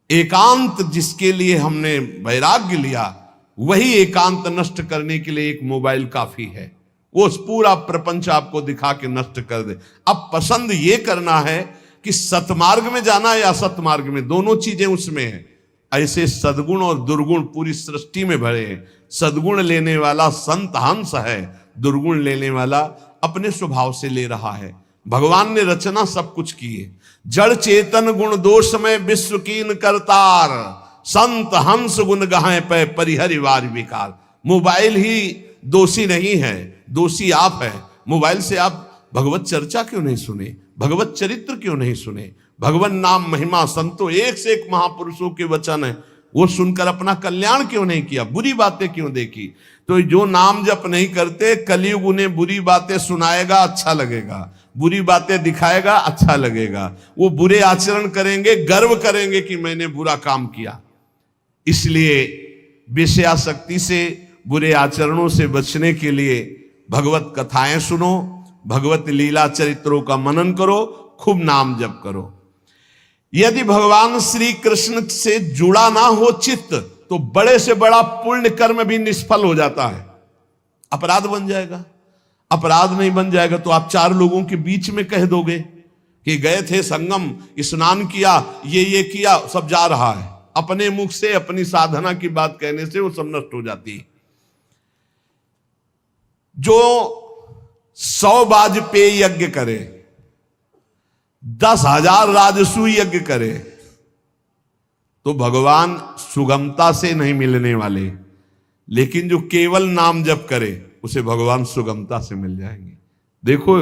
एकांत जिसके लिए हमने वैराग्य लिया, वही एकांत नष्ट करने के लिए एक मोबाइल काफी है। वो पूरा प्रपंच आपको दिखा के नष्ट कर दे। अब पसंद ये करना है कि सतमार्ग में जाना है या असतमार्ग में, दोनों चीजें उसमें है। ऐसे सद्गुण और दुर्गुण पूरी सृष्टि में भरे हैं। सद्गुण लेने वाला संत हंस है, दुर्गुण लेने वाला अपने स्वभाव से ले रहा है। भगवान ने रचना सब कुछ की है। जड़ चेतन गुण दोष में विश्व कीन करतार, संत हंस गुण गाएं पे परिहरिवार विकार। मोबाइल ही दोषी नहीं है, दोषी आप है। मोबाइल से आप भगवत चर्चा क्यों नहीं सुने, भगवत चरित्र क्यों नहीं सुने, भगवान नाम महिमा संतो एक से एक महापुरुषों के वचन है, वो सुनकर अपना कल्याण क्यों नहीं किया, बुरी बातें क्यों देखी? तो जो नाम जप नहीं करते, कलयुग उन्हें बुरी बातें सुनाएगा, अच्छा लगेगा, बुरी बातें दिखाएगा, अच्छा लगेगा। वो बुरे आचरण करेंगे, गर्व करेंगे कि मैंने बुरा काम किया। इसलिए विषयाशक्ति से, बुरे आचरणों से बचने के लिए भगवत कथाएं सुनो, भगवत लीला चरित्रों का मनन करो, खूब नाम जप करो। यदि भगवान श्री कृष्ण से जुड़ा ना हो चित्त, तो बड़े से बड़ा पुण्य कर्म भी निष्फल हो जाता है, अपराध बन जाएगा। अपराध नहीं बन जाएगा तो आप 4 लोगों के बीच में कह दोगे कि गए थे संगम, स्नान किया, ये किया, सब जा रहा है। अपने मुख से अपनी साधना की बात कहने से वो सब नष्ट हो जाती है। जो 100 वाजपेयी यज्ञ करे, 10,000 राजसू यज्ञ करे, तो भगवान सुगमता से नहीं मिलने वाले। लेकिन जो केवल नाम जप करे, उसे भगवान सुगमता से मिल जाएंगे। देखो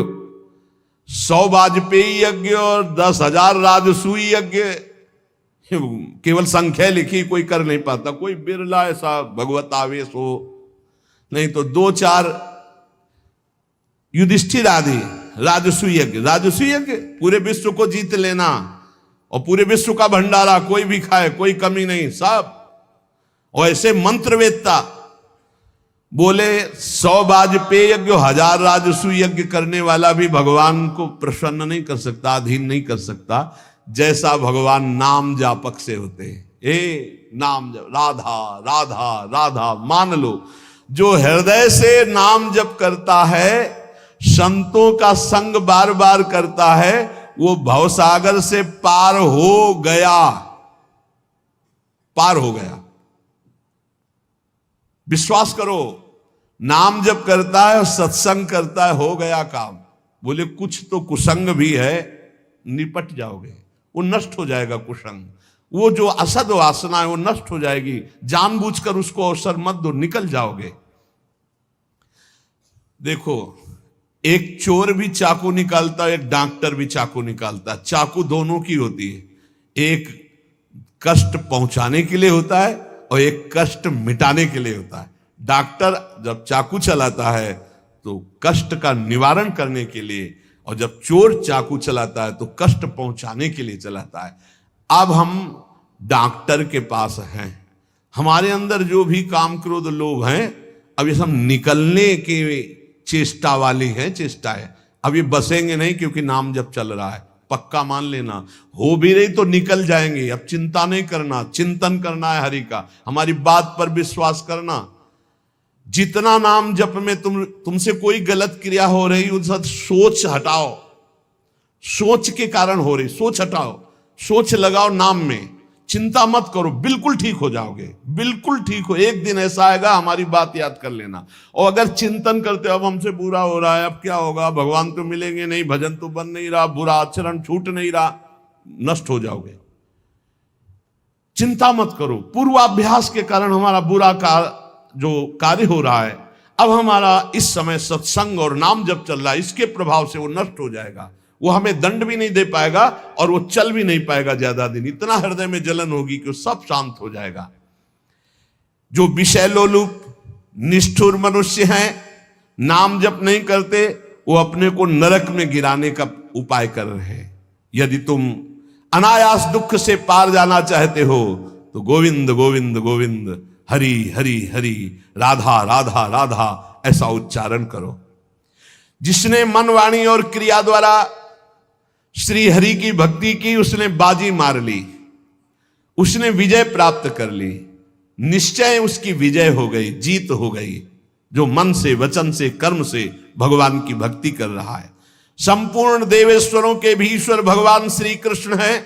100 वाजपेयी यज्ञ और 10,000 राजसूय यज्ञ, केवल संख्या लिखी कोई कर नहीं पाता, कोई बिरला ऐसा भगवत आवेश हो, नहीं तो 2-4 युधिष्ठिर आदि राजसूय यज्ञ, राजसूय यज्ञ पूरे विश्व को जीत लेना और पूरे विश्व का भंडारा कोई भी खाए, कोई कमी नहीं सब। और ऐसे मंत्रवेत्ता बोले 100 वाजपेयी यज्ञ 1000 राजसूय यज्ञ करने वाला भी भगवान को प्रसन्न नहीं कर सकता, अधीन नहीं कर सकता, जैसा भगवान नाम जापक से होते हैं। नाम जप, राधा राधा राधा, मान लो जो हृदय से नाम जप करता है, संतों का संग बार बार करता है, वो भवसागर से पार हो गया, पार हो गया। विश्वास करो, नाम जप करता है और सत्संग करता है, हो गया काम। बोले कुछ तो कुसंग भी है, निपट जाओगे, वो नष्ट हो जाएगा कुसंग, वो जो असद वासना है वो नष्ट हो जाएगी। जानबूझकर उसको अवसर मत दो, निकल जाओगे। देखो, एक चोर भी चाकू निकालता है, एक डॉक्टर भी चाकू निकालता है, चाकू दोनों की होती है, एक कष्ट पहुंचाने के लिए होता है और एक कष्ट मिटाने के लिए होता है। डॉक्टर जब चाकू चलाता है तो कष्ट का निवारण करने के लिए, और जब चोर चाकू चलाता है तो कष्ट पहुंचाने के लिए चलाता है। अब हम डॉक्टर के पास हैं, हमारे अंदर जो भी काम क्रोध लोभ हैं, अब ये सब निकलने की चेष्टा वाली है, चेष्टा है। अब ये बसेंगे नहीं, क्योंकि नाम जब चल रहा है, पक्का मान लेना। हो भी रही तो निकल जाएंगे। अब चिंता नहीं करना, चिंतन करना है हरि का, हमारी बात पर विश्वास करना। जितना नाम जप में तुमसे कोई गलत क्रिया हो रही, उस सोच हटाओ, सोच के कारण हो रही, सोच हटाओ, सोच लगाओ नाम में, चिंता मत करो, बिल्कुल ठीक हो जाओगे, बिल्कुल ठीक हो। एक दिन ऐसा आएगा, हमारी बात याद कर लेना। और अगर चिंतन करते अब हमसे बुरा हो रहा है, अब क्या होगा, भगवान तो मिलेंगे नहीं, भजन तो बन नहीं रहा, बुरा आचरण छूट नहीं रहा, नष्ट हो जाओगे। चिंता मत करो, पूर्वाभ्यास के कारण हमारा बुरा जो कार्य हो रहा है, अब हमारा इस समय सत्संग और नाम जब चल रहा है, इसके प्रभाव से वो नष्ट हो जाएगा। वो हमें दंड भी नहीं दे पाएगा और वो चल भी नहीं पाएगा ज्यादा दिन। इतना हृदय में जलन होगी कि वो सब शांत हो जाएगा। जो विषय लोलुप निष्ठुर मनुष्य हैं, नाम जप नहीं करते, वो अपने को नरक में गिराने का उपाय कर रहे हैं। यदि तुम अनायास दुख से पार जाना चाहते हो तो गोविंद गोविंद गोविंद, हरि हरि हरि, राधा राधा राधा, ऐसा उच्चारण करो। जिसने मन वाणी और क्रिया द्वारा श्री हरि की भक्ति की, उसने बाजी मार ली, उसने विजय प्राप्त कर ली, निश्चय उसकी विजय हो गई, जीत हो गई। जो मन से, वचन से, कर्म से भगवान की भक्ति कर रहा है। संपूर्ण देवेश्वरों के भी ईश्वर भगवान श्री कृष्ण है।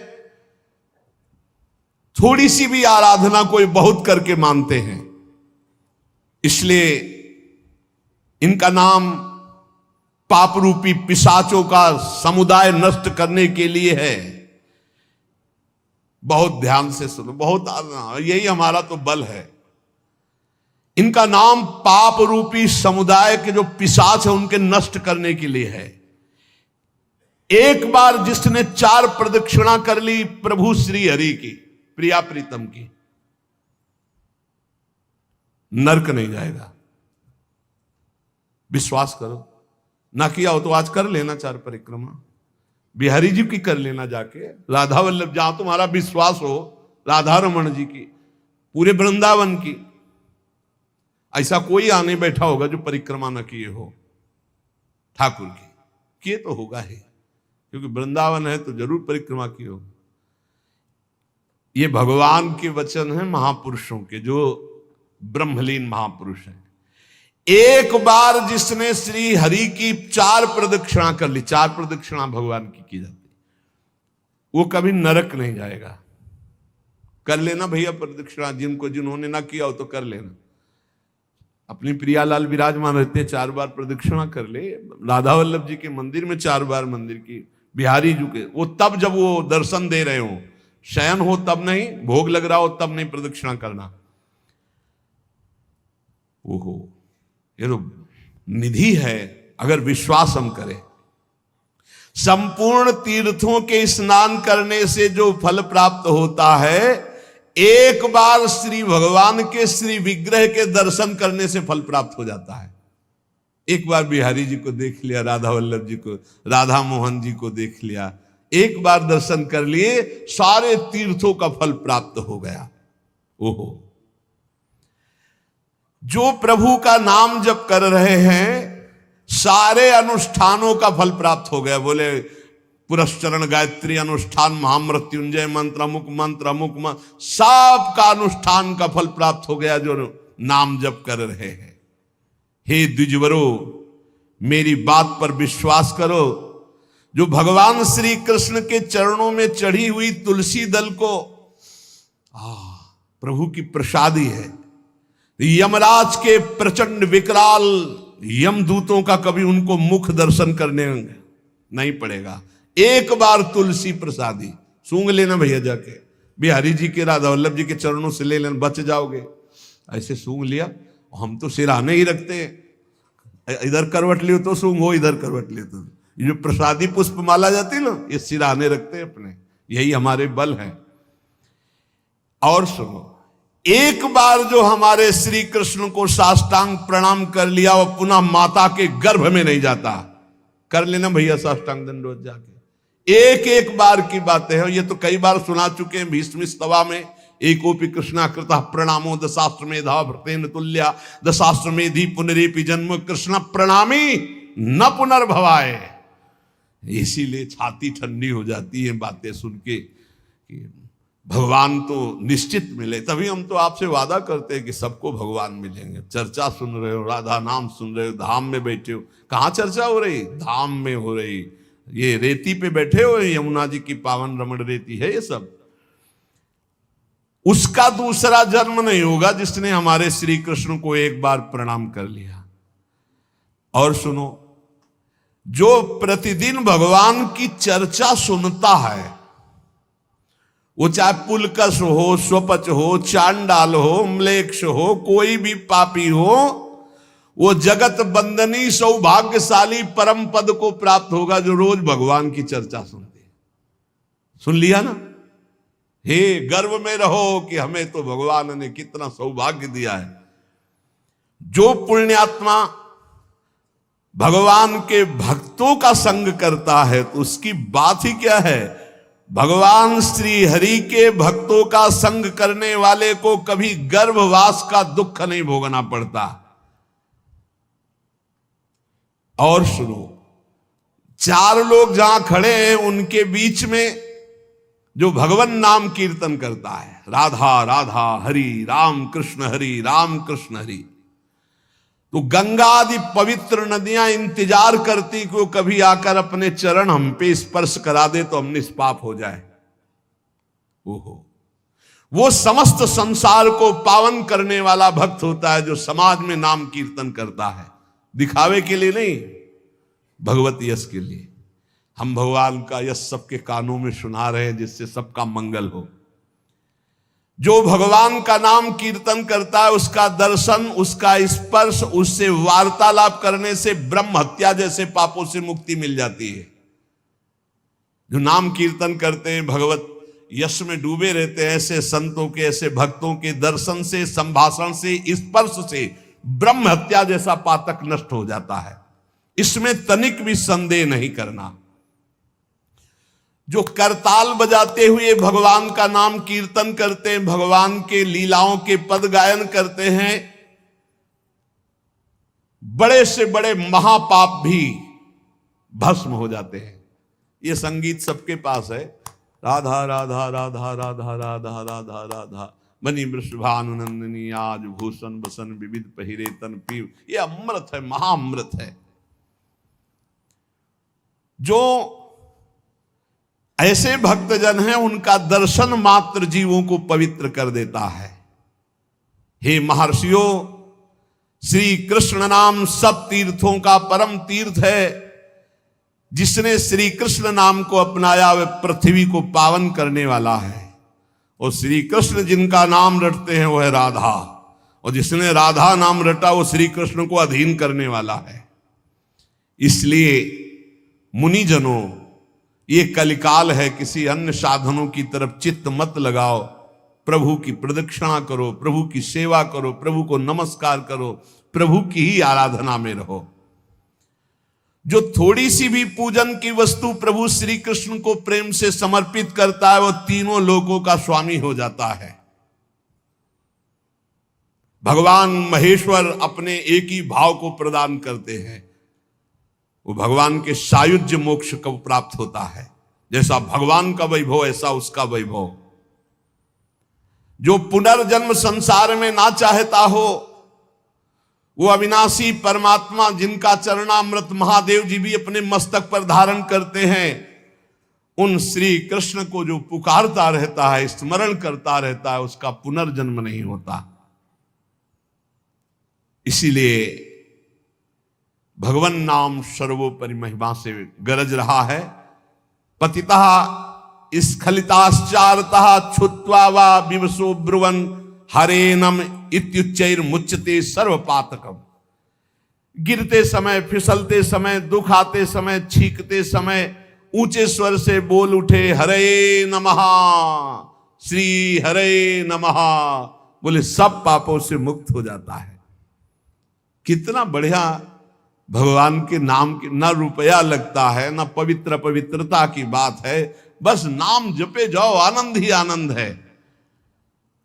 थोड़ी सी भी आराधना कोई बहुत करके मानते हैं, इसलिए इनका नाम पाप रूपी पिशाचों का समुदाय नष्ट करने के लिए है। बहुत ध्यान से सुनो, बहुत यही हमारा तो बल है। इनका नाम पाप रूपी समुदाय के जो पिशाच है उनके नष्ट करने के लिए है। एक बार जिसने 4 प्रदक्षिणा कर ली प्रभु श्री हरि की, प्रिया प्रीतम की, नरक नहीं जाएगा। विश्वास करो, ना किया हो तो आज कर लेना 4 परिक्रमा, बिहारी जी की कर लेना जाके, राधा वल्लभ, जहां तुम्हारा विश्वास हो, राधा रमन जी की, पूरे वृंदावन की। ऐसा कोई आने बैठा होगा जो परिक्रमा न किए हो ठाकुर की, किए तो होगा ही, क्योंकि वृंदावन है तो जरूर परिक्रमा की हो। ये भगवान के वचन हैं महापुरुषों के, जो ब्रह्मलीन महापुरुष हैं। एक बार जिसने श्री हरि की 4 प्रदक्षिणा कर ली, 4 प्रदक्षिणा भगवान की जाती, वो कभी नरक नहीं जाएगा। कर लेना भैया प्रदक्षिणा, जिन्होंने ना किया हो तो कर लेना। अपनी प्रियालाल विराजमान रहते हैं, 4 बार प्रदक्षिणा कर ले। राधा वल्लभ जी के मंदिर में 4 बार, मंदिर की बिहारी जी के, वो तब जब वो दर्शन दे रहे हो, शयन हो तब नहीं, भोग लग रहा हो तब नहीं प्रदक्षिणा करना। ओहो, ये तो निधि है, अगर विश्वास हम करें। संपूर्ण तीर्थों के स्नान करने से जो फल प्राप्त होता है, एक बार श्री भगवान के श्री विग्रह के दर्शन करने से फल प्राप्त हो जाता है। एक बार बिहारी जी को देख लिया, राधा वल्लभ जी को, राधा मोहन जी को देख लिया, एक बार दर्शन कर लिए, सारे तीर्थों का फल प्राप्त हो गया। ओहो, जो प्रभु का नाम जप कर रहे हैं, सारे अनुष्ठानों का फल प्राप्त हो गया। बोले पुरस्चरण, गायत्री अनुष्ठान, महामृत्युंजय मंत्र, अमुक मंत्र, अमुक मंत्र, सब का अनुष्ठान का फल प्राप्त हो गया जो नाम जप कर रहे हैं। हे द्विजवरो, मेरी बात पर विश्वास करो। जो भगवान श्री कृष्ण के चरणों में चढ़ी हुई तुलसी दल को प्रभु की प्रसादी है। यमराज के प्रचंड विकराल यमदूतों का कभी उनको मुख दर्शन करने नहीं पड़ेगा। एक बार तुलसी प्रसादी सूंघ लेना भैया, जाके बिहारी जी के, राधा वल्लभ जी के चरणों से ले लेना, बच जाओगे। ऐसे सूंघ लिया, हम तो सिराने ही रखते हैं, इधर करवट लियो तो सूंघो, इधर करवट लियो तो। ये जो प्रसादी पुष्प माला जाती है ना, ये सिराने रखते हैं अपने, यही हमारे बल है। और सुनो, एक बार जो हमारे श्री कृष्ण को साष्टांग प्रणाम कर लिया, वो पुनः माता के गर्भ में नहीं जाता। कर लेना भैया साष्टांग दंडवत जाके, एक एक बार की बातें हैं। ये तो कई बार सुना चुके हैं भीष्म स्तवा में। एकोपि कृष्णाकृतः प्रणामो दशाश्वमेधा भृतेन तुल्या, दशाश्वमेधि पुनरेपि जन्म कृष्ण प्रणामी न पुनर्भवाए। इसीलिए छाती ठंडी हो जाती है बातें सुन के कि भगवान तो निश्चित मिले। तभी हम तो आपसे वादा करते हैं कि सबको भगवान मिलेंगे। चर्चा सुन रहे हो, राधा नाम सुन रहे हो, धाम में बैठे हो। कहाँ चर्चा हो रही? धाम में हो रही। ये रेती पे बैठे हो, यमुना जी की पावन रमण रेती है ये सब। उसका दूसरा जन्म नहीं होगा जिसने हमारे श्री कृष्ण को एक बार प्रणाम कर लिया। और सुनो, जो प्रतिदिन भगवान की चर्चा सुनता है, वो चाहे पुलकस हो, स्वपच हो, चांडाल हो, म्लेच्छ हो, कोई भी पापी हो, वो जगत बंदनी सौभाग्यशाली परम पद को प्राप्त होगा जो रोज भगवान की चर्चा सुनते हैं। सुन लिया ना? हे, गर्व में रहो कि हमें तो भगवान ने कितना सौभाग्य दिया है। जो पुण्यात्मा भगवान के भक्तों का संग करता है तो उसकी बात ही क्या है। भगवान श्री हरि के भक्तों का संग करने वाले को कभी गर्भवास का दुख नहीं भोगना पड़ता। और सुनो, चार लोग जहां खड़े हैं उनके बीच में जो भगवान नाम कीर्तन करता है, राधा राधा हरि राम कृष्ण हरि राम कृष्ण हरि, तो गंगा आदि पवित्र नदियां इंतजार करती कि वो कभी आकर अपने चरण हम पे स्पर्श करा दे तो हम निष्पाप हो जाए। ओहो, वो समस्त संसार को पावन करने वाला भक्त होता है जो समाज में नाम कीर्तन करता है। दिखावे के लिए नहीं, भगवत यश के लिए। हम भगवान का यश सबके कानों में सुना रहे हैं जिससे सबका मंगल हो। जो भगवान का नाम कीर्तन करता है उसका दर्शन, उसका स्पर्श, उससे वार्तालाप करने से ब्रह्म हत्या जैसे पापों से मुक्ति मिल जाती है। जो नाम कीर्तन करते हैं, भगवत यश में डूबे रहते हैं, ऐसे संतों के, ऐसे भक्तों के दर्शन से, संभाषण से, स्पर्श से ब्रह्म हत्या जैसा पातक नष्ट हो जाता है। इसमें तनिक भी संदेह नहीं करना। जो करताल बजाते हुए भगवान का नाम कीर्तन करते हैं, भगवान के लीलाओं के पद गायन करते हैं, बड़े से बड़े महापाप भी भस्म हो जाते हैं। ये संगीत सबके पास है। राधा राधा राधा राधा राधा राधा राधा मणि वृषभानुनंदिनी आज भूषण बसन विविध पहिरे तन पीव। ये अमृत है, महाअमृत है। जो ऐसे भक्तजन हैं उनका दर्शन मात्र जीवों को पवित्र कर देता है। हे महर्षियों, श्री कृष्ण नाम सब तीर्थों का परम तीर्थ है। जिसने श्री कृष्ण नाम को अपनाया वह पृथ्वी को पावन करने वाला है। और श्री कृष्ण जिनका नाम रटते हैं वह है राधा, और जिसने राधा नाम रटा वो श्री कृष्ण को अधीन करने वाला है। इसलिए मुनिजनों, ये कलिकाल है, किसी अन्य साधनों की तरफ चित्त मत लगाओ। प्रभु की प्रदक्षिणा करो, प्रभु की सेवा करो, प्रभु को नमस्कार करो, प्रभु की ही आराधना में रहो। जो थोड़ी सी भी पूजन की वस्तु प्रभु श्री कृष्ण को प्रेम से समर्पित करता है, वो तीनों लोकों का स्वामी हो जाता है। भगवान महेश्वर अपने एक ही भाव को प्रदान करते हैं, वो भगवान के सायुज्य मोक्ष को प्राप्त होता है। जैसा भगवान का वैभव ऐसा उसका वैभव। जो पुनर्जन्म संसार में ना चाहता हो, वो अविनाशी परमात्मा जिनका चरणामृत महादेव जी भी अपने मस्तक पर धारण करते हैं, उन श्री कृष्ण को जो पुकारता रहता है, स्मरण करता रहता है, उसका पुनर्जन्म नहीं होता। इसीलिए भगवन नाम सर्वोपरि महिमा से गरज रहा है। पतितः स्खलिताश्चारतः छुत्वा वा विवशो ब्रुवन् हरेनम इत्युच्चैर मुच्यते सर्वपातकम। गिरते समय, फिसलते समय, दुख आते समय, छींकते समय ऊंचे स्वर से बोल उठे हरे नमः, श्री हरे नमः, बोले सब पापों से मुक्त हो जाता है। कितना बढ़िया भगवान के नाम की ना रुपया लगता है, ना पवित्रता की बात है, बस नाम जपे जाओ, आनंद ही आनंद है।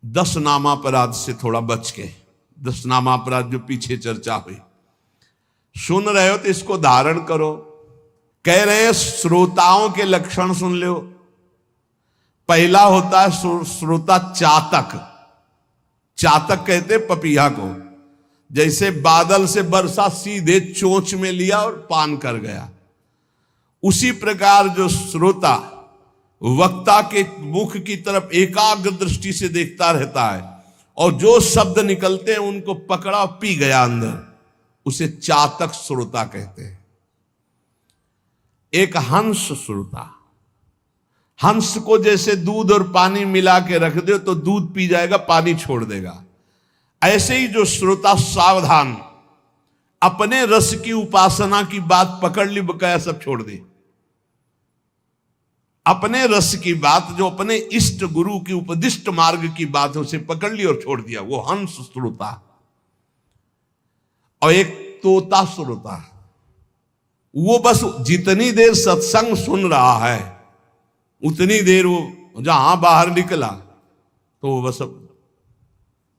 10 नामापराध से थोड़ा बच के, 10 नामापराध जो पीछे चर्चा हुई, सुन रहे हो तो इसको धारण करो। कह रहे हैं श्रोताओं के लक्षण सुन लो। पहला होता है श्रोता चातक। चातक कहते पपीहा को। जैसे बादल से वर्षा सीधे चोंच में लिया और पान कर गया, उसी प्रकार जो श्रोता वक्ता के मुख की तरफ एकाग्र दृष्टि से देखता रहता है और जो शब्द निकलते हैं उनको पकड़ा पी गया अंदर, उसे चातक श्रोता कहते हैं। एक हंस श्रोता। हंस को जैसे दूध और पानी मिला के रख दो तो दूध पी जाएगा, पानी छोड़ देगा। ऐसे ही जो श्रोता सावधान, अपने रस की उपासना की बात पकड़ ली, बकाया सब छोड़ दे। अपने रस की बात, जो अपने इष्ट गुरु की उपदिष्ट मार्ग की बात है, उसे पकड़ ली और छोड़ दिया, वो हंस श्रोता। और एक तोता श्रोता, वो बस जितनी देर सत्संग सुन रहा है उतनी देर वो जहां बाहर निकला तो वो बस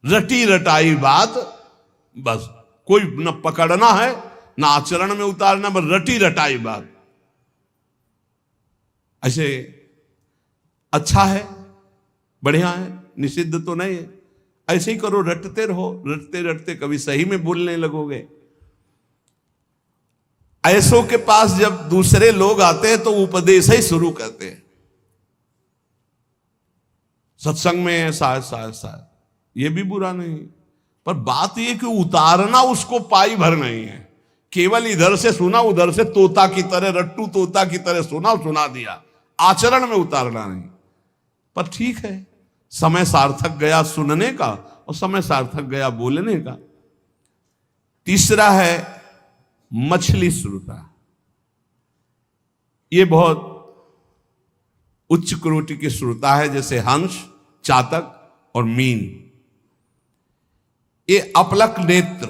रटी रटाई बात, बस कोई न पकड़ना है न आचरण में उतारना, बस रटी रटाई बात। ऐसे अच्छा है, बढ़िया है, निषिद्ध तो नहीं है। ऐसे ही करो, रटते रहो, रटते रटते कभी सही में बोलने लगोगे। ऐसों के पास जब दूसरे लोग आते हैं तो उपदेश ही शुरू करते हैं। सत्संग में ऐसा है, ये भी बुरा नहीं, पर बात यह कि उतारना उसको पाई भर नहीं है। केवल इधर से सुना, उधर से तोता की तरह, रट्टू तोता की तरह सुना दिया, आचरण में उतारना नहीं। पर ठीक है, समय सार्थक गया सुनने का और समय सार्थक गया बोलने का। तीसरा है मछली श्रोता। ये बहुत उच्च कोटि की श्रोता है, जैसे हंस, चातक और मीन। ये अपलक नेत्र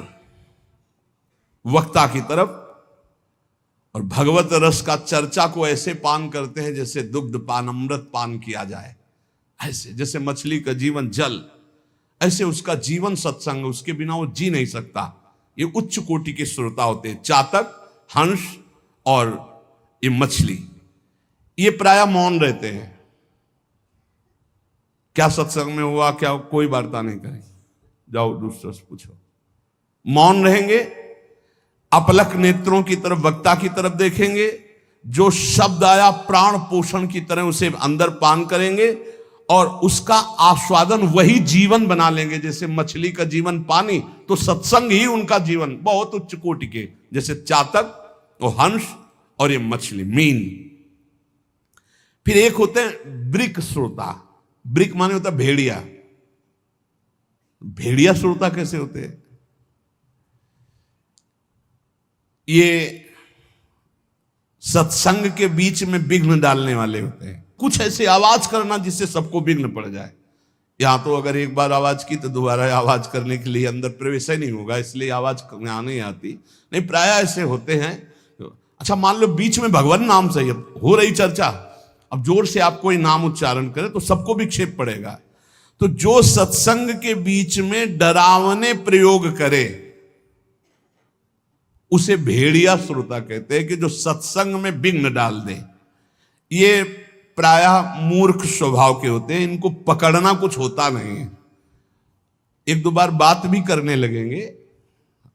वक्ता की तरफ और भगवत रस का चर्चा को ऐसे पान करते हैं जैसे दुग्ध पान, अमृत पान किया जाए। ऐसे जैसे मछली का जीवन जल, ऐसे उसका जीवन सत्संग, उसके बिना वो जी नहीं सकता। ये उच्च कोटि के श्रोता होते हैं, चातक, हंस और ये मछली। ये प्राय मौन रहते हैं। क्या सत्संग में हुआ, क्या कोई वार्ता नहीं करेंगे, जाओ दूसरों से पूछो, मौन रहेंगे। अपलक नेत्रों की तरफ, वक्ता की तरफ देखेंगे। जो शब्द आया प्राण पोषण की तरह उसे अंदर पान करेंगे और उसका आस्वादन वही जीवन बना लेंगे। जैसे मछली का जीवन पानी, तो सत्संग ही उनका जीवन। बहुत उच्च कोटि के, जैसे चातक और हंस और ये मछली, मीन। फिर एक होते हैं ब्रिक श्रोता। ब्रिक माने होता है भेड़िया। भेड़िया श्रोता कैसे होते हैं? ये सत्संग के बीच में विघ्न डालने वाले होते हैं। कुछ ऐसे आवाज करना जिससे सबको विघ्न पड़ जाए। यहां तो अगर एक बार आवाज की तो दोबारा आवाज करने के लिए अंदर प्रवेश ही नहीं होगा, इसलिए आवाज यहाँ नहीं आती। नहीं, प्राय ऐसे होते हैं। अच्छा, मान लो बीच में भगवान नाम से हो रही चर्चा, अब जोर से आप कोई नाम उच्चारण करे तो सबको विक्षेप पड़ेगा। तो जो सत्संग के बीच में डरावने प्रयोग करे उसे भेड़िया श्रोता कहते हैं, कि जो सत्संग में विघ्न डाल दे। ये प्रायः मूर्ख स्वभाव के होते हैं, इनको पकड़ना कुछ होता नहीं है। एक दो बार बात भी करने लगेंगे,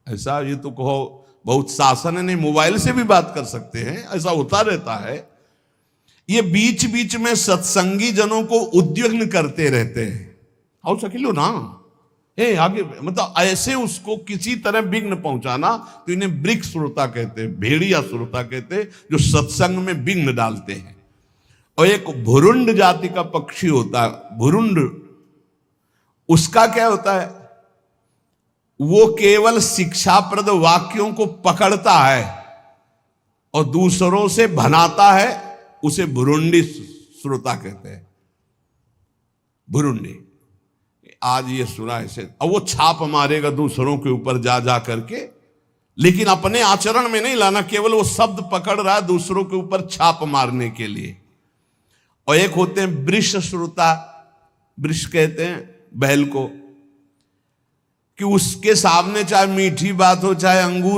ऐसा ये तो कहो बहुत शासन है, नहीं मोबाइल से भी बात कर सकते हैं, ऐसा होता रहता है। ये बीच बीच में सत्संगी जनों को उद्विग्न करते रहते हैं। आओ सकिलो ना, आगे, मतलब ऐसे उसको किसी तरह विघ्न पहुंचाना, तो इन्हें वृक्ष श्रोता कहते हैं, भेड़िया श्रोता कहते हैं, जो सत्संग में विघ्न डालते हैं। और एक भुरुंड जाति का पक्षी होता है, भुरुंड, उसका क्या होता है, वो केवल शिक्षाप्रद वाक्यों को पकड़ता है और दूसरों से भनाता है, उसे भुरुंडी श्रोता कहते हैं। भुरुंडी, आज ये सुना ऐसे, अब वो छाप मारेगा दूसरों के ऊपर जा जा करके, लेकिन अपने आचरण में नहीं लाना, केवल वो शब्द पकड़ रहा है दूसरों के ऊपर छाप मारने के लिए। और एक होते हैं वृष श्रोता, वृष कहते हैं बैल को, कि उसके सामने चाहे मीठी बात हो, चाहे अंगूर